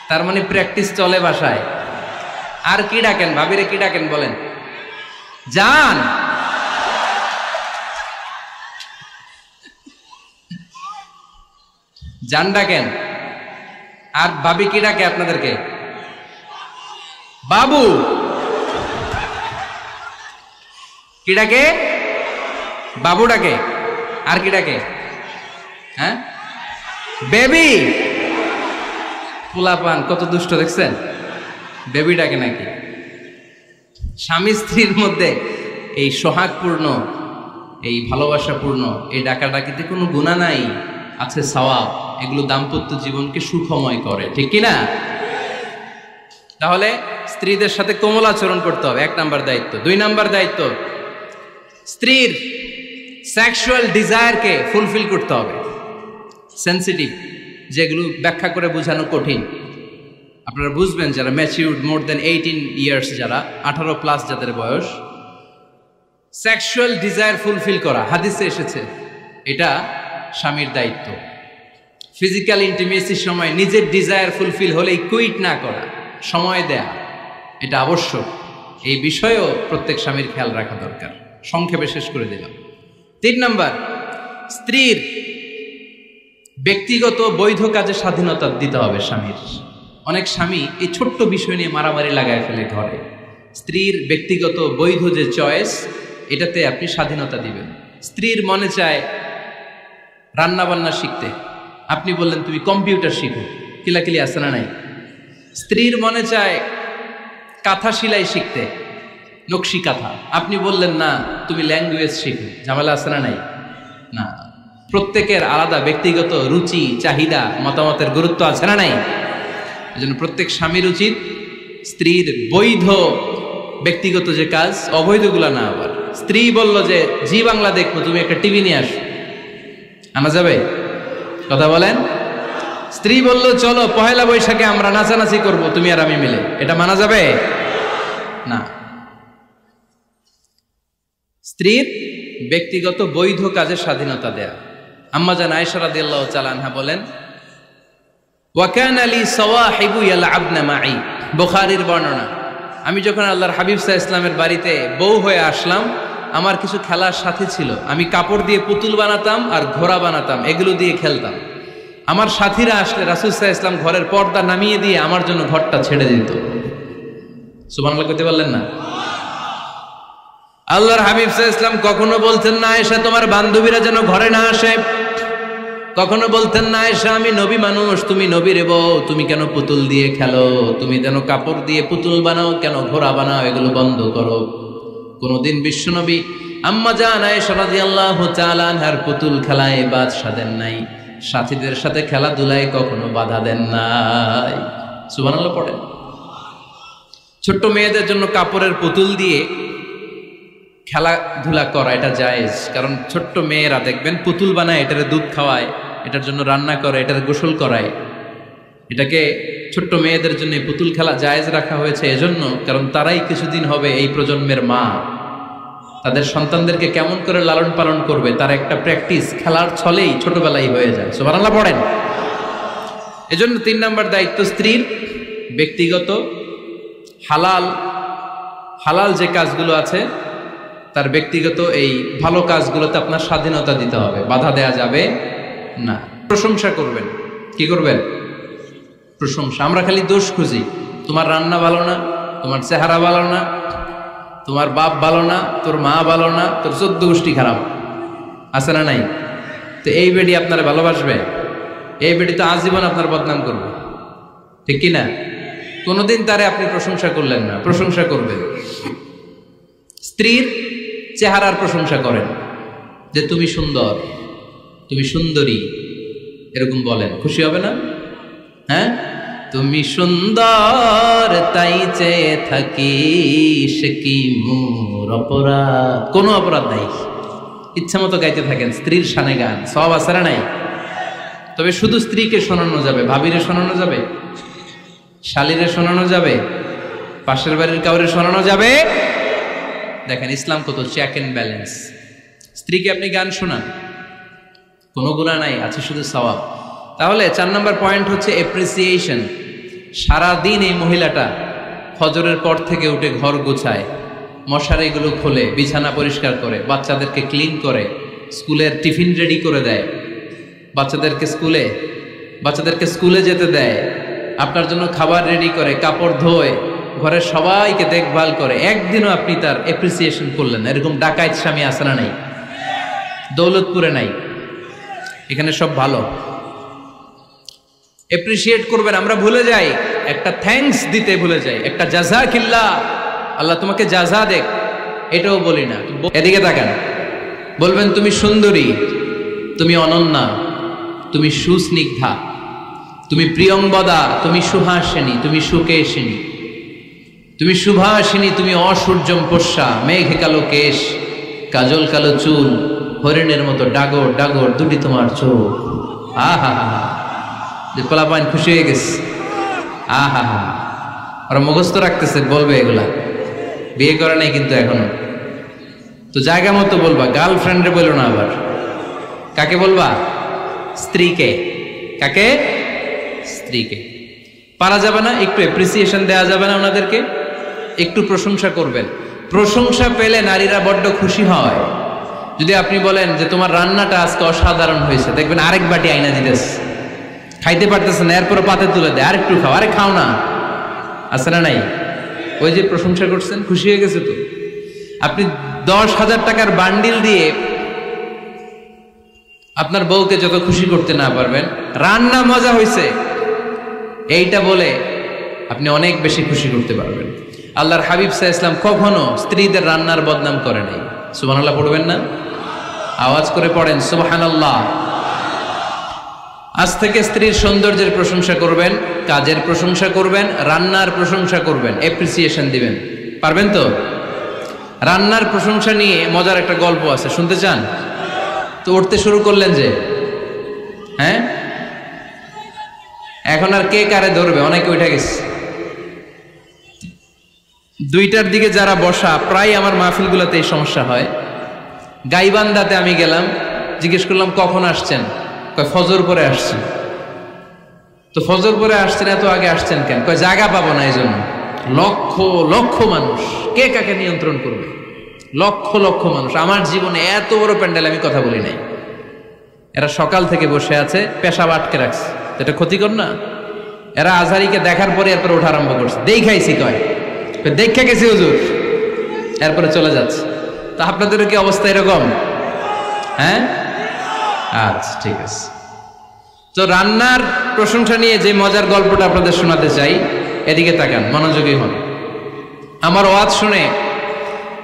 A: তার মানে প্র্যাকটিস চলে বাসায়। আর কি ডাকেন? ভাবিরে কি ডাকেন বলেন? জান। জান ডাকেন। আর ভাবি কি ডাকে আপনাদেরকে? বাবু। কি ডাকে? বাবু ডাকে। আর কি ডাকে? হ্যাঁ, বেবি। পোলাপান কত দুষ্ট দেখছেন, বেবি ডাকে নাকি? স্বামী স্ত্রীর মধ্যে এই সোহাগপূর্ণ, এই ভালোবাসাপূর্ণ এই ডাকাডাকিতে কোনো গুনাহ নাই, আছে সওয়াব। এগুলো দাম্পত্য জীবনকে সুখময় করে, ঠিক কিনা? তাহলে স্ত্রীদের সাথে কোমল আচরণ করতে হবে, 1 নাম্বার দায়িত্ব। 2 নাম্বার দায়িত্ব, স্ত্রীর সেক্সুয়াল ডিজায়ারকে ফুলফিল করতে হবে। সেন্সিটিভ, যেগুলো ব্যাখ্যা করে বোঝানো কঠিন। আপনারা বুঝবেন যারা ম্যাচিউরড, মোর দেন 18 ইয়ার্স, যারা 18+ যাদের বয়স, সেক্সুয়াল ডিজায়ার ফুলফিল করা হাদিসে এসেছে, এটা স্বামীর দায়িত্ব। ফিজিক্যাল ইন্টিমেসির সময় নিজের ডিজায়ার ফুলফিল হলেই কুইট না করা, সময় দেয়া, এটা আবশ্যক। এই বিষয়েও প্রত্যেক স্বামীর খেয়াল রাখা দরকার। সংক্ষেপে শেষ করে দিলাম। 3 নাম্বার, স্ত্রীর ব্যক্তিগত বৈধ কাজে স্বাধীনতা দিতে হবে স্বামীর। অনেক স্বামী এই ছোট্ট বিষয় নিয়ে মারামারি লাগায় ফেলে ঘরে। স্ত্রীর ব্যক্তিগত বৈধ যে চয়েস, এটাতে আপনি স্বাধীনতা দিবেন। স্ত্রীর মনে চায় রান্না বান্না শিখতে, আপনি বললেন তুমি কম্পিউটার শিখো, কিলাকিলি আছে না নাই? স্ত্রীর মনে চায় কাঁথা সেলাই শিখতে, নকশি কাঁথা, আপনি বললেন না তুমি ল্যাঙ্গুয়েজ শিখো, ঝামেলা আছে না নাই? না, প্রত্যেকের আলাদা ব্যক্তিগত রুচি, চাহিদা, মতামতের গুরুত্ব আছে না নাই? এজন্য প্রত্যেক স্বামীর উচিত স্ত্রীর বৈধ ব্যক্তিগত যে কাজ, অবৈধগুলা না। আবার স্ত্রী বলল যে জি বাংলা দেখবো, তুমি একটা টিভি নিয়ে আসো, আনা যাবে? কথা বলেন। স্ত্রী বলল চলো 1 বৈশাখে আমরা নাচানাচি করব, তুমি আর আমি মিলে, এটা মানা যাবে না। স্ত্রীর ব্যক্তিগত বৈধ কাজের স্বাধীনতা দেয়া। আম্মা জান আয়েশা রাদিয়াল্লাহু তাআলা আনহা বলেন, ওয়া কানা লি সাওয়াহিবু ইয়ালআবনা মাই, বুখারীর বর্ণনা, আমি যখন আল্লাহর হাবিব সাল্লাল্লাহু আলাইহি ওয়াসাল্লামের বাড়িতে বউ হয়ে আসলাম, আমার কিছু খেলার সাথী ছিল। আমি কাপড় দিয়ে পুতুল বানাতাম আর ঘোড়া বানাতাম, এগুলো দিয়ে খেলতাম। আমার সাথীরা আসলে রাসূল সাল্লাল্লাহু আলাইহি ওয়াসাল্লাম ঘরের পর্দা নামিয়ে দিয়ে আমার জন্য ঘরটা ছেড়ে দিত। সুবহানাল্লাহ কইতে পারলেন না? আল্লাহর হাবিব সাল্লাল্লাহু আলাইহি ওয়াসাল্লাম কখনো বলতেন না আয়েশা তোমার বান্ধবীরা যেন ঘরে না আসে, কখনো বলতেন না আয়েশা আমি নবী মানুষ, তুমি নবীর বউ, তুমি কেন পুতুল দিয়ে খেলো, তুমি যেন কাপড় দিয়ে পুতুল বানাও, কেন ঘোড়া বানাও, এগুলো বন্ধ করো। কোনদিন বিশ্বনবী আম্মা জান আয়েশা রাদিয়াল্লাহু তাআলা আনহার পুতুল খেলায় বাধা দেন নাই, সাথীদের সাথে খেলাধুলায় কখনো বাধা দেন নাই। সুবহানাল্লাহ পড়েন। ছোট্ট মেয়েদের জন্য কাপড়ের পুতুল দিয়ে খেলাধুলা করা এটা জায়েজ, কারণ ছোট্ট মেয়েরা দেখবেন পুতুল বানায়, এটারে দুধ খাওয়ায়, এটার জন্য রান্না করে, এটার গোসল করায়। এটাকে ছোট্ট মেয়েদের জন্য পুতুল খেলা জায়েজ রাখা হয়েছে এজন্য, কারণ তারাই কিছুদিন হবে এই প্রজন্মের মা। তাদের সন্তানদেরকে কেমন করে লালন পালন করবে তার একটা প্র্যাকটিস খেলার ছলেই ছোটবেলায় হয়ে যায়। সুবহানাল্লাহ পড়েন। এজন্য 3 নম্বর দায়িত্ব স্ত্রীর ব্যক্তিগত হালাল যে কাজগুলো আছে তার ব্যক্তিগত এই ভালো কাজগুলোতে আপনার স্বাধীনতা দিতে হবে, বাধা দেয়া যাবে না। প্রশংসা করবেন। কি করবেন? প্রশংসা। আমরা খালি দোষ খুঁজি, তোমার রান্না ভালো না, তোমার চেহারা ভালো না, তোমার বাপ ভালো না, তোর মা ভালো না, তোর 14 গোষ্ঠী খারাপ, আছে না নাই? তো এই বেডি আপনারা ভালোবাসবে? এই বেডি তো আজীবন আপনার বদনাম করবে, ঠিক কি না? কোনোদিন তারে আপনি প্রশংসা করলেন না, প্রশংসা করবেন। স্ত্রীর চেহারার প্রশংসা করেন, যে তুমি সুন্দর, তুমি সুন্দরী, এরকম বলেন, খুশি হবে না? হ্যাঁ, তুমি সুন্দর তাই চেয়ে থাকি, সে কি মোর অপরাধ? কোনো অপরাধ নাই, ইচ্ছা মতো গাইতে থাকেন স্ত্রীর শানে গান, সব আছে না নাই? তবে শুধু স্ত্রীকে শোনানো যাবে, ভাবিরে শোনানো যাবে, শালীরে শোনানো যাবে, পাশের বাড়ির কাউরে শোনানো যাবে? দেখেন ইসলাম কত চেক এন্ড ব্যালেন্স। স্ত্রীকে আপনি গান শোনান, কোনো গুনাহ নাই, আছে শুধু সওয়াব। তাহলে 4 নম্বর পয়েন্ট হচ্ছে এপ্রিসিয়েশন। সারাদিন এই মহিলাটা ফজরের পর থেকে উঠে ঘর গোছায়, মশারিগুলো খোলে, বিছানা পরিষ্কার করে, বাচ্চাদেরকে ক্লিন করে, স্কুলের টিফিন রেডি করে দেয়, বাচ্চাদেরকে স্কুলে যেতে দেয়, আপনার জন্য খাবার রেডি করে, কাপড় ধোয়, ঘরের সবাইকে দেখভাল করে। একদিনও আপনি তার এপ্রিসিয়েশন করলেন? এরকম ডাকাইত স্বামী আছে না নাই? দৌলতপুরে নাই, এখানে সব ভালো। এপ্রিসিয়েট করবেন। আমরা ভুলে যাই, একটা থ্যাঙ্কস দিতে ভুলে যাই, একটা জাযাকিল্লাহ, আল্লাহ তোমাকে জাযা দেখ, এটাও বলি না। এদিকে তাকান, বলবেন তুমি সুন্দরী, তুমি অনন্যা, তুমি সুস্নিগ্ধা, তুমি প্রিয়ংবদা, তুমি সুহাসিনী, তুমি সুকেশিনী, তুমি সুভাষিনী, তুমি অসূর্যম পোষ্যা, মেঘে কালো কেশ, কাজল কালো চুল, হরিণের মতো ডাগর ডাগর দুটি তোমার চোখ। আহা হা হা, যে পোলাপাইন খুশি হয়ে গেছে। আহা হা, ওরা মুখস্থ রাখতেছে, বলবে এগুলা, বিয়ে করে নাই কিন্তু এখনো। তো জায়গা মতো বলবা, গার্লফ্রেন্ডে বলো না। আবার কাকে বলবা? স্ত্রীকে। কাকে? স্ত্রীকে। পারা যাবে না? একটু এপ্রিসিয়েশন দেওয়া যাবে না? ওনাদেরকে একটু প্রশংসা করবেন। প্রশংসা পেলে নারীরা বড্ড খুশি হয়। যদি আপনি বলেন যে তোমার রান্নাটা আজকে অসাধারণ হয়েছে, দেখবেন আরেক বাটি আইনা দিতেছে, খাইতে পারতেছে না, এরপরে পাতে তুলে দেয়, আরেকটু খাও, আরে খাও না, আছে না নাই? ওই যে প্রশংসা করছেন, খুশি হয়ে গেছে। তো আপনি 10,000 টাকার বান্ডিল দিয়ে আপনার বউকে যত খুশি করতে না পারবেন, রান্না মজা হয়েছে এইটা বলে আপনি অনেক বেশি খুশি করতে পারবেন। আল্লাহর হাবিব সাল্লাল্লাহু আলাইহি ওয়াসাল্লাম কখনো স্ত্রীদের রান্নার বদনাম করে নাই। সুবহানাল্লাহ পড়বেন না? আওয়াজ করে পড়েন সুবহানাল্লাহ। আজ থেকে স্ত্রীর সৌন্দর্যের প্রশংসা করবেন, কাজের প্রশংসা করবেন, রান্নার প্রশংসা করবেন, এপ্রিসিয়েশন দিবেন। পারবেন তো? রান্নার প্রশংসা নিয়ে মজার একটা গল্প আছে, শুনতে চান? তো উঠতে শুরু করলেন যে, হ্যাঁ, এখন আর কে কারে ধরবে? অনেকে উঠে গেছে। 2টার দিকে যারা বসা, প্রায় আমার মাহফিলগুলোতে এই সমস্যা হয়। গাইবান্ধাতে আমি গেলাম, জিজ্ঞেস করলাম কখন আসছেন? কয় ফজর পরে আসছেন। তো ফজর পরে আসছেন, এত আগে আসছেন কেন? কয় জায়গা পাবো না, এই জন্য। লক্ষ লক্ষ মানুষ, কে কাকে নিয়ন্ত্রণ করবে? লক্ষ লক্ষ মানুষ। আমার জীবনে এত বড় প্যান্ডেল আমি কথা বলি নাই। এরা সকাল থেকে বসে আছে, পেশাব আটকে রাখছে, এটা ক্ষতিকর না? এরা আজহারিকে দেখার পরে এরপরে ওঠা আরম্ভ করছে, দেখাইছি, কয় দেখা গেছি হুজুর, এরপরে চলে যাচ্ছে। তা আপনাদেরও কি অবস্থা এরকম? হ্যাঁ, আচ্ছা ঠিক আছে। তো রান্নার প্রশংসা নিয়ে যে মজার গল্পটা আপনাদের শোনাতে চাই, এদিকে তাকান, মনোযোগী হন। আমার ওয়াজ শুনে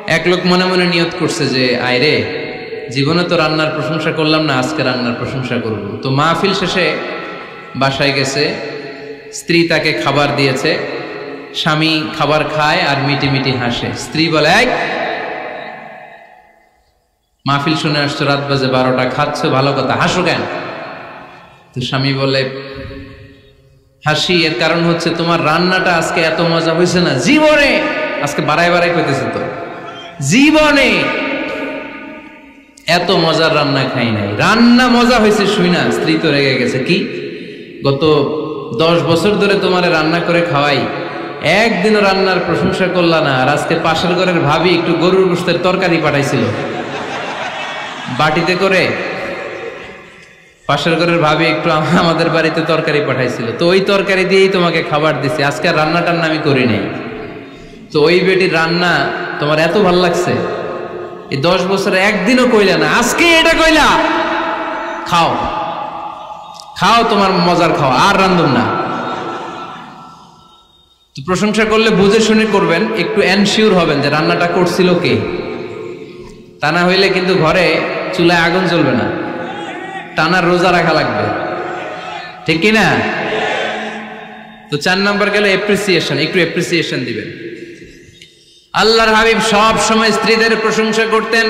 A: এক লোক মনে মনে নিয়ত করছে যে আয় রে, জীবনে তো রান্নার প্রশংসা করলাম না, আজকে রান্নার প্রশংসা করব। তো মাহফিল শেষে বাসায় গেছে, স্ত্রী তাকে খাবার দিয়েছে, স্বামী খাবার খায় আর মিটি মিটি হাসে। স্ত্রী বলে, এই মাহফিল শুনে আসছো, রাত বাজে 12টা, খাচ্ছ ভালো কথা, হাসো কেন? তো স্বামী বলে, হাসি এর কারণ হচ্ছে তোমার রান্নাটা আজকে এত মজা হয়েছে না, জীবনে আজকে বাড়াই বাড়াই পেতেছে, তো জীবনে এত মজার রান্না খাই নাই, রান্না মজা হয়েছে শুই না। স্ত্রী তো রেগে গেছে, কি গত 10 বছর ধরে তোমার রান্না করে খাওয়াই, একদিনও রান্নার প্রশংসা করলা না, আর আজকে পাশের ঘরের ভাবি একটু গরুর গোশতের তরকারি পাঠাইছিল বাটিতে করে, পাশের ঘরের ভাবি একটু আমাদের বাড়িতে তরকারি পাঠাইছিল, তো ওই তরকারি দিয়েই তোমাকে খাবার দিছি, আজকে রান্না টান্না আমি করি নাই। তো ওই বেটির রান্না তোমার এত ভাল লাগছে, এই 10 বছরে একদিনও কইলা না, আজকে এটা কইলা, খাও খাও, তোমার মজার খাও, আর রান্ধুম না। তো প্রশংসা করলে বুঝে শুনে করবেন, একটু এনশিওর হবেন যে রান্নাটা করছিল কে, তা না হইলে কিন্তু ঘরে চুলায় আগুন জ্বলবে না, টানা রোজা রাখা লাগবে, ঠিক কিনা? তো 4 নাম্বার গেল এপ্রিসিয়েশন, একটু এপ্রিসিয়েশন দিবেন। আল্লাহর হাবিব সব সময় স্ত্রীদের প্রশংসা করতেন।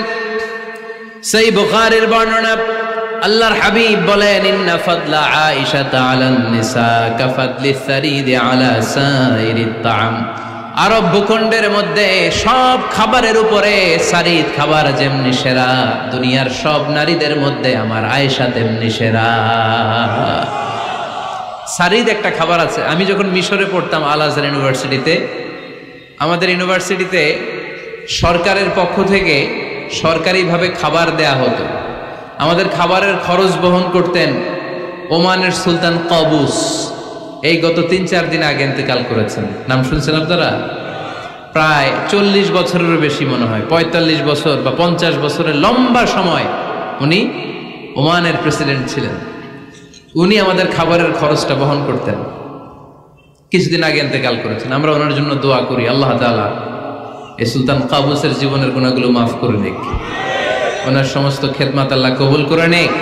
A: সেই বুখারীর বর্ণনা, আল্লাহর হাবিব বলেন, ইন্না ফাদলা আয়েশা আলান নিসা কাফাদলি সারিদ আলা সাইরিত তাআম। আরব ভূখণ্ডের মধ্যে সব খাবারের উপরে সারিদ খাবার যেমনি সেরা, দুনিয়ার সব নারীদের মধ্যে আমার আয়েশা তেমনি সেরা। সারিদ একটা খাবার আছে। আমি যখন মিশরে পড়তাম আল আজহার ইউনিভার্সিটিতে, আমাদের ইউনিভার্সিটিতে সরকারের পক্ষ থেকে সরকারিভাবে খাবার দেয়া হতো। আমাদের খাবারের খরচ বহন করতেন ওমানের সুলতান কাবুস। এই গত 3-4 দিন আগে ইন্তেকাল করেছেন, নাম শুনছেন আপনারা? প্রায় 40 বছরেরও বেশি মনে হয়, 45 বছর বা 50 বছরের লম্বা সময় উনি ওমানের প্রেসিডেন্ট ছিলেন। উনি আমাদের খাবারের খরচটা বহন করতেন। কিছুদিন আগে ইন্তেকাল করেছেন। আমরা ওনার জন্য দোয়া করি, আল্লাহ তাআলা এই সুলতান কাবুসের জীবনের গুনাহগুলো মাফ করে নিক, ওনার সমস্ত খেদমত আল্লাহ কবুল করে নিক।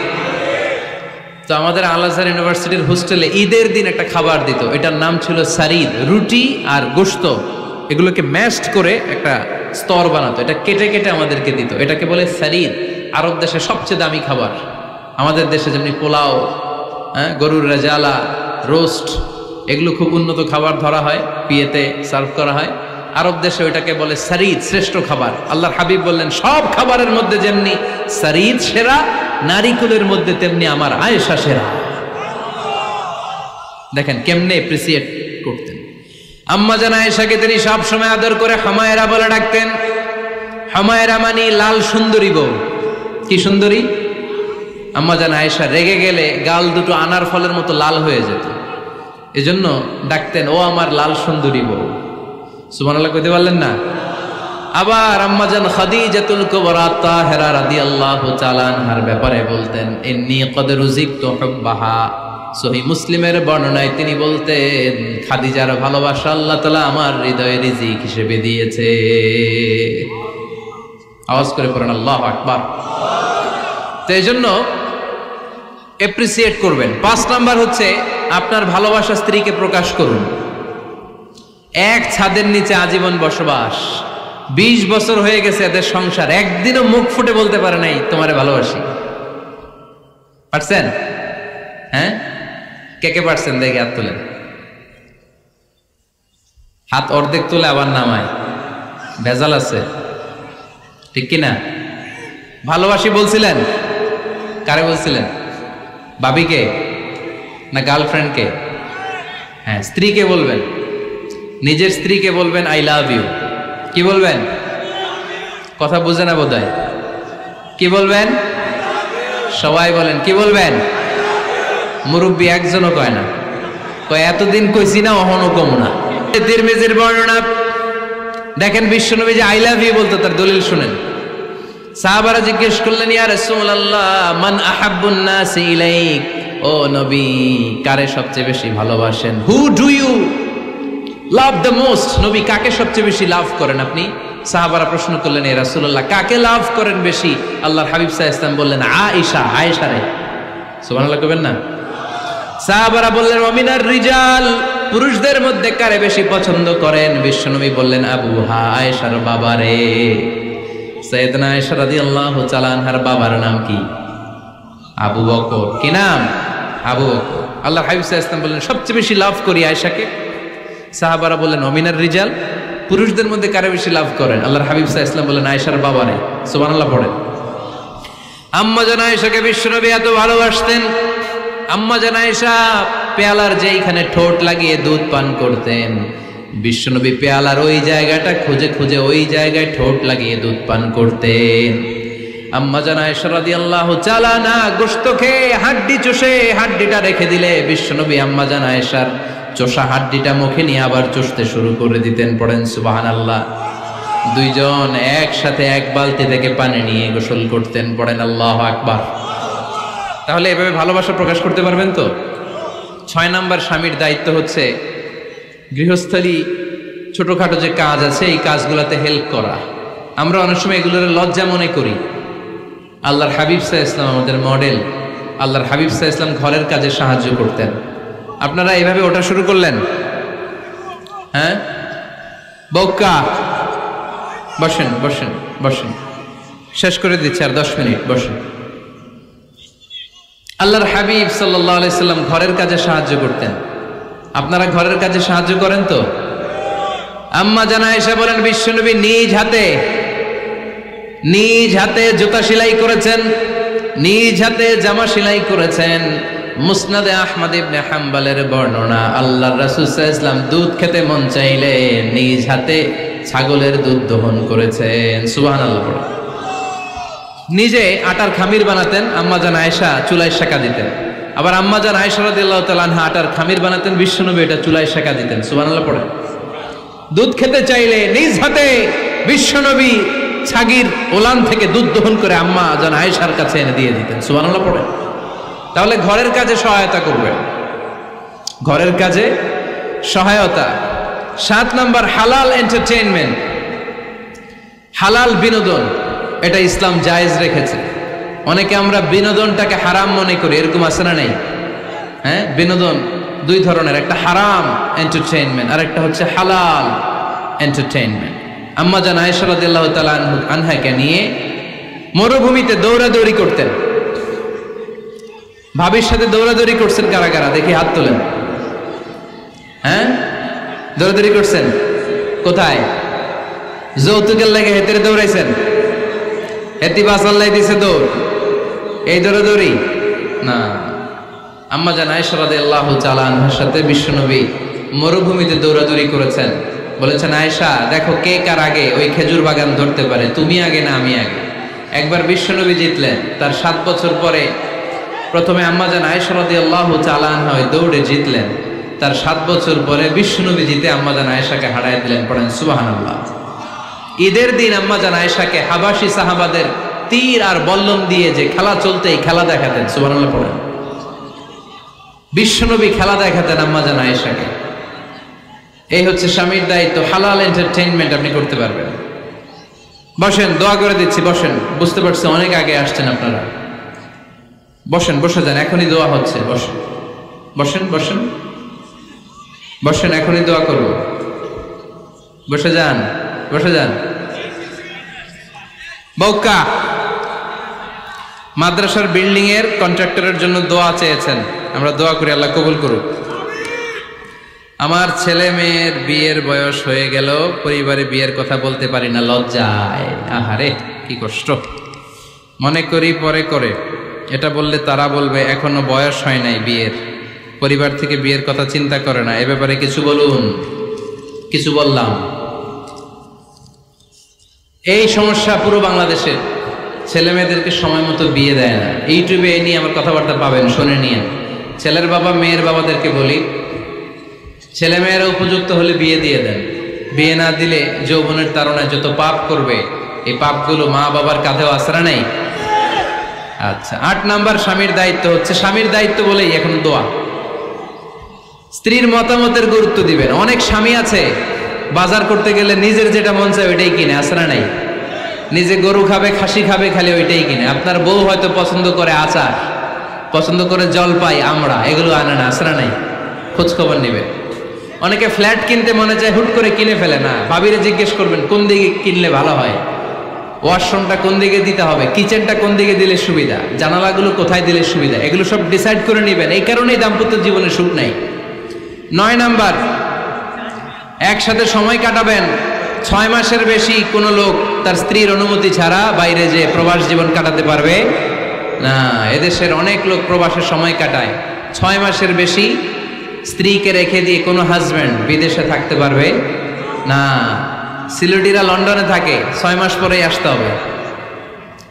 A: তো আমাদের আল আজহার ইউনিভার্সিটির হোস্টেলে ঈদের দিন একটা খাবার দিত, এটার নাম ছিল সারিদ। রুটি আর গোশত এগুলোকে ম্যাশড করে একটা স্তর বানাতো, এটা কেটে কেটে আমাদেরকে দিত, এটাকে বলে সারিদ। আরব দেশে সবচেয়ে দামি খাবার। আমাদের দেশে যেমনি পোলাও, গরুর রেজালা, রোস্ট, এগুলো খুব উন্নত খাবার ধরা হয়, বিয়েতে সার্ভ করা হয়। আরব দেশে ওইটাকে বলে সারিদ, শ্রেষ্ঠ খাবার। আল্লাহর হাবিব বললেন, সব খাবারের মধ্যে যেমনি সারিদ সেরা, নারীকুলের মধ্যে তেমনি আমার আয়েশা সেরা। দেখেন কেমনে এপ্রিসিয়েট করতেন। আম্মা জান আয়েশাকে তিনি সব সময় আদর করে হামায়রা বলে ডাকতেন। হামায়রা মানে লাল সুন্দরী বউ। কি সুন্দরী? আম্মা জান আয়েশা রেগে গেলে গাল দুটো আনার ফলের মতো লাল হয়ে যেত, এজন্য ডাকতেন, ও আমার লাল সুন্দরী বউ। সুবহানাল্লাহ কইতে পারলেন না? আবার আম্মাজান খাদিজাতুল কুবরা তাহেরা রাদিয়াল্লাহু তাআলা আনহার ব্যাপারে বলতেন, ইন্নী ক্বাদ রুজিকতু হুব্বাহা। সহিহ মুসলিমের বর্ণনায় তিনি বলতেন, খাদিজার ভালোবাসা আল্লাহ তাআলা আমার হৃদয়ে রিজিক হিসেবে দিয়েছে। আওয়াজ করে পড়েন আল্লাহু আকবার। তো এজন্য এপ্রিসিয়েট করবেন। 5 নাম্বার হচ্ছে আপনার ভালোবাসা স্ত্রীকে প্রকাশ করুন। এক ছাদের নিচে আজীবন বসবাস, 20 বছর হয়ে গেছে এদের সংসার, একদিনও মুখ ফুটে বলতে পারে নাই তোমারে ভালোবাসি। পারছেন? হ্যাঁ, কে কে পারছেন? দেখে হাত তোলেন। হাত অর্ধেক তুলে আবার নামায়, ভেজাল আছে, ঠিক কিনা? ভালোবাসি বলছিলেন? কারে বলছিলেন? ভাবিকে না গার্লফ্রেন্ডকে? হ্যাঁ, স্ত্রীকে বলবেন, নিজের স্ত্রীকে বলবেন আই লাভ ইউ। কি বলবেন? কথা বুঝে না বোধহয়। কি বলবেন? সবাই বলেন, কি বলবেন? মুরব্বী একজনও কয় না, কয় এতদিন কইছি না, অহনো কম না। তিরমিজির বর্ণনা দেখেন, বিশ্বনবী যে আই লাভ ইউ বলতো তার দলিল শুনেন। সাহাবারা জিজ্ঞেস করলেন, ইয়া রাসূলুল্লাহ, মান আহাব্বুন নাস ইলাইক, ও নবী কারে সবচেয়ে বেশি ভালোবাসেন? Who do you love the most? নবী কাকে সবচেয়ে বেশি লাভ করেন আপনি? সাহাবারা প্রশ্ন করলেন, এ রাসূলুল্লাহ কাকে লাভ করেন বেশি? আল্লাহর হাবিব সাল্লাল্লাহু আলাইহি ওয়াসাল্লাম বললেন, আয়েশা রে। সুবহানাল্লাহ কইবেন না? সাহাবারা বললেন, ওয়ামিনার রিজাল, পুরুষদের মধ্যে কারে বেশি পছন্দ করেন? বিশ্বনবী বললেন, আবুহা, আয়েশার বাবারে। সাইয়েদনা আয়েশা রাদিয়াল্লাহু তাআলা আনহার বাবার নাম কি? আবু বকর। কি নাম? আবু বকর। আল্লাহর হাবিব সাল্লাল্লাহু আলাইহি ওয়াসাল্লাম বললেন, সবচেয়ে বেশি লাভ করি আয়েশাকে। সাহাবারা বললেন, ওয়ামিনার রিজাল, পুরুষদের মধ্যে কারে বেশি লাভ করেন? আল্লাহর হাবিব সাল্লাল্লাহু আলাইহি ওয়াসাল্লাম বললেন, আয়েশার বাবারে। সুবহানাল্লাহ পড়েন। আম্মা জান আয়েশাকে বিশ্বনবী এত ভালোবাসতেন। আম্মা জান আয়েশা পেয়ালার যেইখানে ঠোঁট লাগিয়ে দুধ পান করতেন, বিশ্বনবী পেয়ালার ওই জায়গাটা খুঁজে খুঁজে ওই জায়গায় ঠোঁট লাগিয়ে দুধ পান করতেন। আম্মা জান আয়েশা রাদিয়াল্লাহু তাআলা না গোশত খেয়ে হাড্ডি চষে হাড্ডিটা রেখে দিলে বিশ্বনবী আম্মা জান আয়েশার চষা হাড্ডিটা মুখে নিয়ে আবার চষতে শুরু করে দিতেন। পড়েন সুবহানাল্লাহ। দুইজন একসাথে এক বালতি থেকে পানি নিয়ে গোসল করতেন। পড়েন আল্লাহু আকবার। তাহলে এভাবে ভালোবাসা প্রকাশ করতে পারবেন তো? 6 নাম্বার স্বামীর দায়িত্ব হচ্ছে গৃহস্থলী ছোটখাটো যে কাজ আছে এই কাজগুলোতে হেল্প করা। আমরা অনেক সময় এগুলোর লজ্জা মনে করি। আল্লাহর হাবিব সাল্লাল্লাহু আলাইহি ওয়াসাল্লাম আমাদের মডেল। আল্লাহর হাবিব সাল্লাল্লাহু আলাইহি ওয়াসাল্লাম ঘরের কাজে সাহায্য করতেন। আপনারা এইভাবে ওটা শুরু করলেন? হ্যাঁ, বউকা বসেন বসেন বসেন, শেষ করে দিচ্ছি, আর 10 মিনিট বসেন। আল্লাহর হাবিব সাল্লাল্লাহু আলাইহি সাল্লাম ঘরের কাজে সাহায্য করতেন। আপনারা ঘরের কাজে সাহায্য করেন তো? আম্মা জান আয়েশা বলেন, বিশ্বনবী নিজ হাতে জুতা সেলাই করেছেন, নিজ হাতে জামা সেলাই করেছেন। মুসনাদে আহমদ ইবনে হাম্বলের বর্ণনা, আল্লাহর রাসূল সাল্লাল্লাহু আলাইহি ওয়াসাল্লাম দুধ খেতে মন চাইলে নিজ হাতে ছাগলের দুধ দহন করেছেন। সুবহানাল্লাহ। নিজে আটার খামির বানাতেন, আম্মা জান আয়েশা চুলায় সেকা দিতেন। আবার আম্মা জান আয়েশা রাদিয়াল্লাহু তাআলা আনহা আটার খামির বানাতেন, বিশ্বনবী এটা চুলায় সেকা দিতেন। সুবহানাল্লাহ পড়ে। দুধ খেতে চাইলে নিজ হাতে বিশ্বনবী ছাগির ওলান থেকে দুধ দহন করে আম্মা জান আয়েশার কাছে এনে দিয়ে দিতেন। সুবহানাল্লাহ পড়ে। তাহলে ঘরের কাজে সহায়তা করবেন, ঘরের কাজে সহায়তা। 7 নাম্বার হালাল এন্টারটেইনমেন্ট, হালাল বিনোদন, এটা ইসলাম জায়েজ রেখেছে। অনেকে আমরা বিনোদনটাকে হারাম মনে করি, এরকম আছে না নেই? হ্যাঁ, বিনোদন 2 ধরনের, একটা হারাম এন্টারটেইনমেন্ট আর একটা হচ্ছে হালাল এন্টারটেইনমেন্ট। আম্মা জান আয়েশা রাদিয়াল্লাহু তাআলা আনহাকে নিয়ে মরুভূমিতে দৌড়াদৌড়ি করতেন। ভাবির সাথে দৌড়াদৌড়ি করছেন কারা কারা? দেখি হাত তোলেন। হ্যাঁ, দৌড়াদৌড়ি করছেন কোথায়? যৌতুকের লাগে হেতেরে দৌড়াইছেন? হেতি বাসাল্লাই দিছে দৌড়, এই দৌড়াদৌড়ি না। আম্মা জান আয়েশা রাদিয়াল্লাহু তাআলা আনহার সাথে বিশ্বনবী মরুভূমিতে দৌড়াদৌড়ি করেছেন। বলেছেন, আয়েশা দেখো কে কার আগে ওই খেজুর বাগান ধরতে পারে, তুমি আগে না আমি আগে। একবার বিশ্বনবী জিতলেন, তার 7 বছর পরে প্রথমে আম্মা জান আয়েশা রাদিয়াল্লাহু তাআলা আনহা ওই দৌড়ে জিতলেন। তার 7 বছর পরে বিশ্বনবী জিতে আম্মা জান আয়েশাকে হারায় দিলেন। পড়েন সুবহানাল্লাহ। ঈদের দিন আম্মা জান আয়েশাকে হাবাসি সাহাবাদের তীর আর বল্লম দিয়ে যে খেলা চলতেই খেলা দেখাতেন। সুবহানাল্লাহ পড়েন। বিশ্বনবী খেলা দেখাতেন আম্মা জান আয়েশাকে। এই হচ্ছে স্বামীর দায়িত্ব। হালাল এন্টারটেইনমেন্ট আপনি করতে পারবেন। বসেন, দোয়া করে দিচ্ছি, বসেন। বুঝতে পারছি অনেক আগে আসছেন আপনারা। বসেন, বসে যান, এখনই দোয়া হচ্ছে। বসেন বসেন বসেন বসেন, এখনই দোয়া করব। বসে যান, বসে যান। বউকা মাদ্রাসার বিল্ডিং এর কন্ট্রাক্টরের জন্য দোয়া চেয়েছেন, আমরা দোয়া করি আল্লাহ কবুল করুক। আমার ছেলে মেয়ের বিয়ের বয়স হয়ে গেল, পরিবারে বিয়ের কথা বলতে পারি না, লজ্জায়। আহারে কি কষ্ট। মনে করি পরে করে, এটা বললে তারা বলবে এখনো বয়স হয় নাই বিয়ের, পরিবার থেকে বিয়ের কথা চিন্তা করে না। এ ব্যাপারে কিছু বলুন। কিছু বললাম। এই সমস্যা পুরো বাংলাদেশে, ছেলে মেয়েদেরকে সময় মতো বিয়ে দেয় না। ইউটিউবে এই নিয়ে আমার কথাবার্তা পাবেন, শুনে নিয়ে। ছেলের বাবা মেয়ের বাবাদেরকে বলি, ছেলে মেয়েরা উপযুক্ত হলে বিয়ে দিয়ে দেন। বিয়ে না দিলে যৌবনের তাড়নায় যত পাপ করবে, এই পাপগুলো মা বাবার কাঁধেও আছড়া নেই। আচ্ছা, 8 নাম্বার স্বামীর দায়িত্ব হচ্ছে, স্বামীর দায়িত্ব বলেই এখন দোয়া। স্ত্রীর মতামতের গুরুত্ব দিবেন। অনেক স্বামী আছে বাজার করতে গেলে নিজের যেটা মন চায় ওইটাই কিনে, আসরা নাই? নিজে গরু খাবে, খাসি খাবে, খালি ওইটাই কিনে। আপনার বউ হয়তো পছন্দ করে আচার, পছন্দ করে জলপাই, আমড়া, এগুলো আনে না, আসরা নাই? খোঁজ খবর নেবে। অনেকে ফ্ল্যাট কিনতে মনে চায়, হুট করে কিনে ফেলে না। ভাবিরে জিজ্ঞেস করবেন কোন দিকে কিনলে ভালো হয়, ওয়াশরুমটা কোন দিকে দিতে হবে, কিচেনটা কোন দিকে দিলে সুবিধা, জানালাগুলো কোথায় দিলে সুবিধা, এগুলো সব ডিসাইড করে নেবেন। এই কারণেই দাম্পত্য জীবনে সুখ নাই। 9 নাম্বার, একসাথে সময় কাটাবেন। 6 মাসের বেশি কোনো লোক তার স্ত্রীর অনুমতি ছাড়া বাইরে যে প্রবাস জীবন কাটাতে পারবে না। এদেশের অনেক লোক প্রবাসের সময় কাটায়। 6 মাসের বেশি স্ত্রীকে রেখে দিয়ে কোনো হাজব্যান্ড বিদেশে থাকতে পারবে না। সিলেটিরা লন্ডনে থাকে, 6 মাস পরেই আসতে হবে,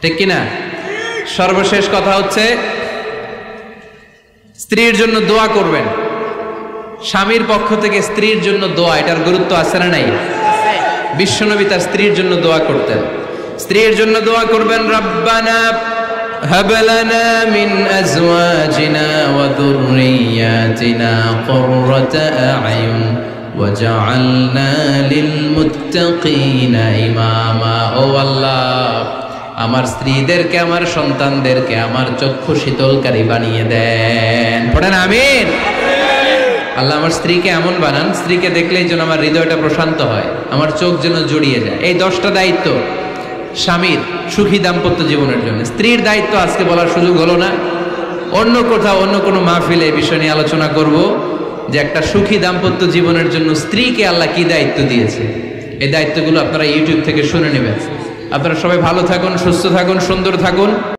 A: ঠিক কিনা? সর্বশেষ কথা হচ্ছে, স্ত্রীর জন্য দোয়া করবেন। স্বামীর পক্ষ থেকে স্ত্রীর জন্য দোয়া, এটার গুরুত্ব আছে না নাই? বিশ্বনবী তার স্ত্রীর জন্য দোয়া করতেন। স্ত্রীর জন্য দোয়া করবেন, রব্বানা হাব লানা মিন আজওয়াজিনা ওয়া যুররিয়াতিনা কুররাতা আ'য়ুন ওয়াজআলনা লিল মুত্তাকিনা ইমামা। ও আল্লাহ, আমার স্ত্রীদেরকে, আমার সন্তানদেরকে আমার চক্ষু শীতলকারী বানিয়ে দেন। পড়েন আমিন। আল্লাহ আমার স্ত্রীকে এমন বানান, স্ত্রীকে দেখলেই যেন আমার হৃদয়টা প্রশান্ত হয়, আমার চোখ যেন জড়িয়ে যায়। এই 10টা দায়িত্ব স্বামীর সুখী দাম্পত্য জীবনের জন্য। স্ত্রীর দায়িত্ব আজকে বলার সুযোগ হলো না, অন্য কোথাও অন্য কোনো মাহফিলে এই বিষয় নিয়ে আলোচনা করব, যে একটা সুখী দাম্পত্য জীবনের জন্য স্ত্রীকে আল্লাহ কি দায়িত্ব দিয়েছে। এই দায়িত্বগুলো আপনারা ইউটিউব থেকে শুনে নেবেন। আপনারা সবাই ভালো থাকুন, সুস্থ থাকুন, সুন্দর থাকুন।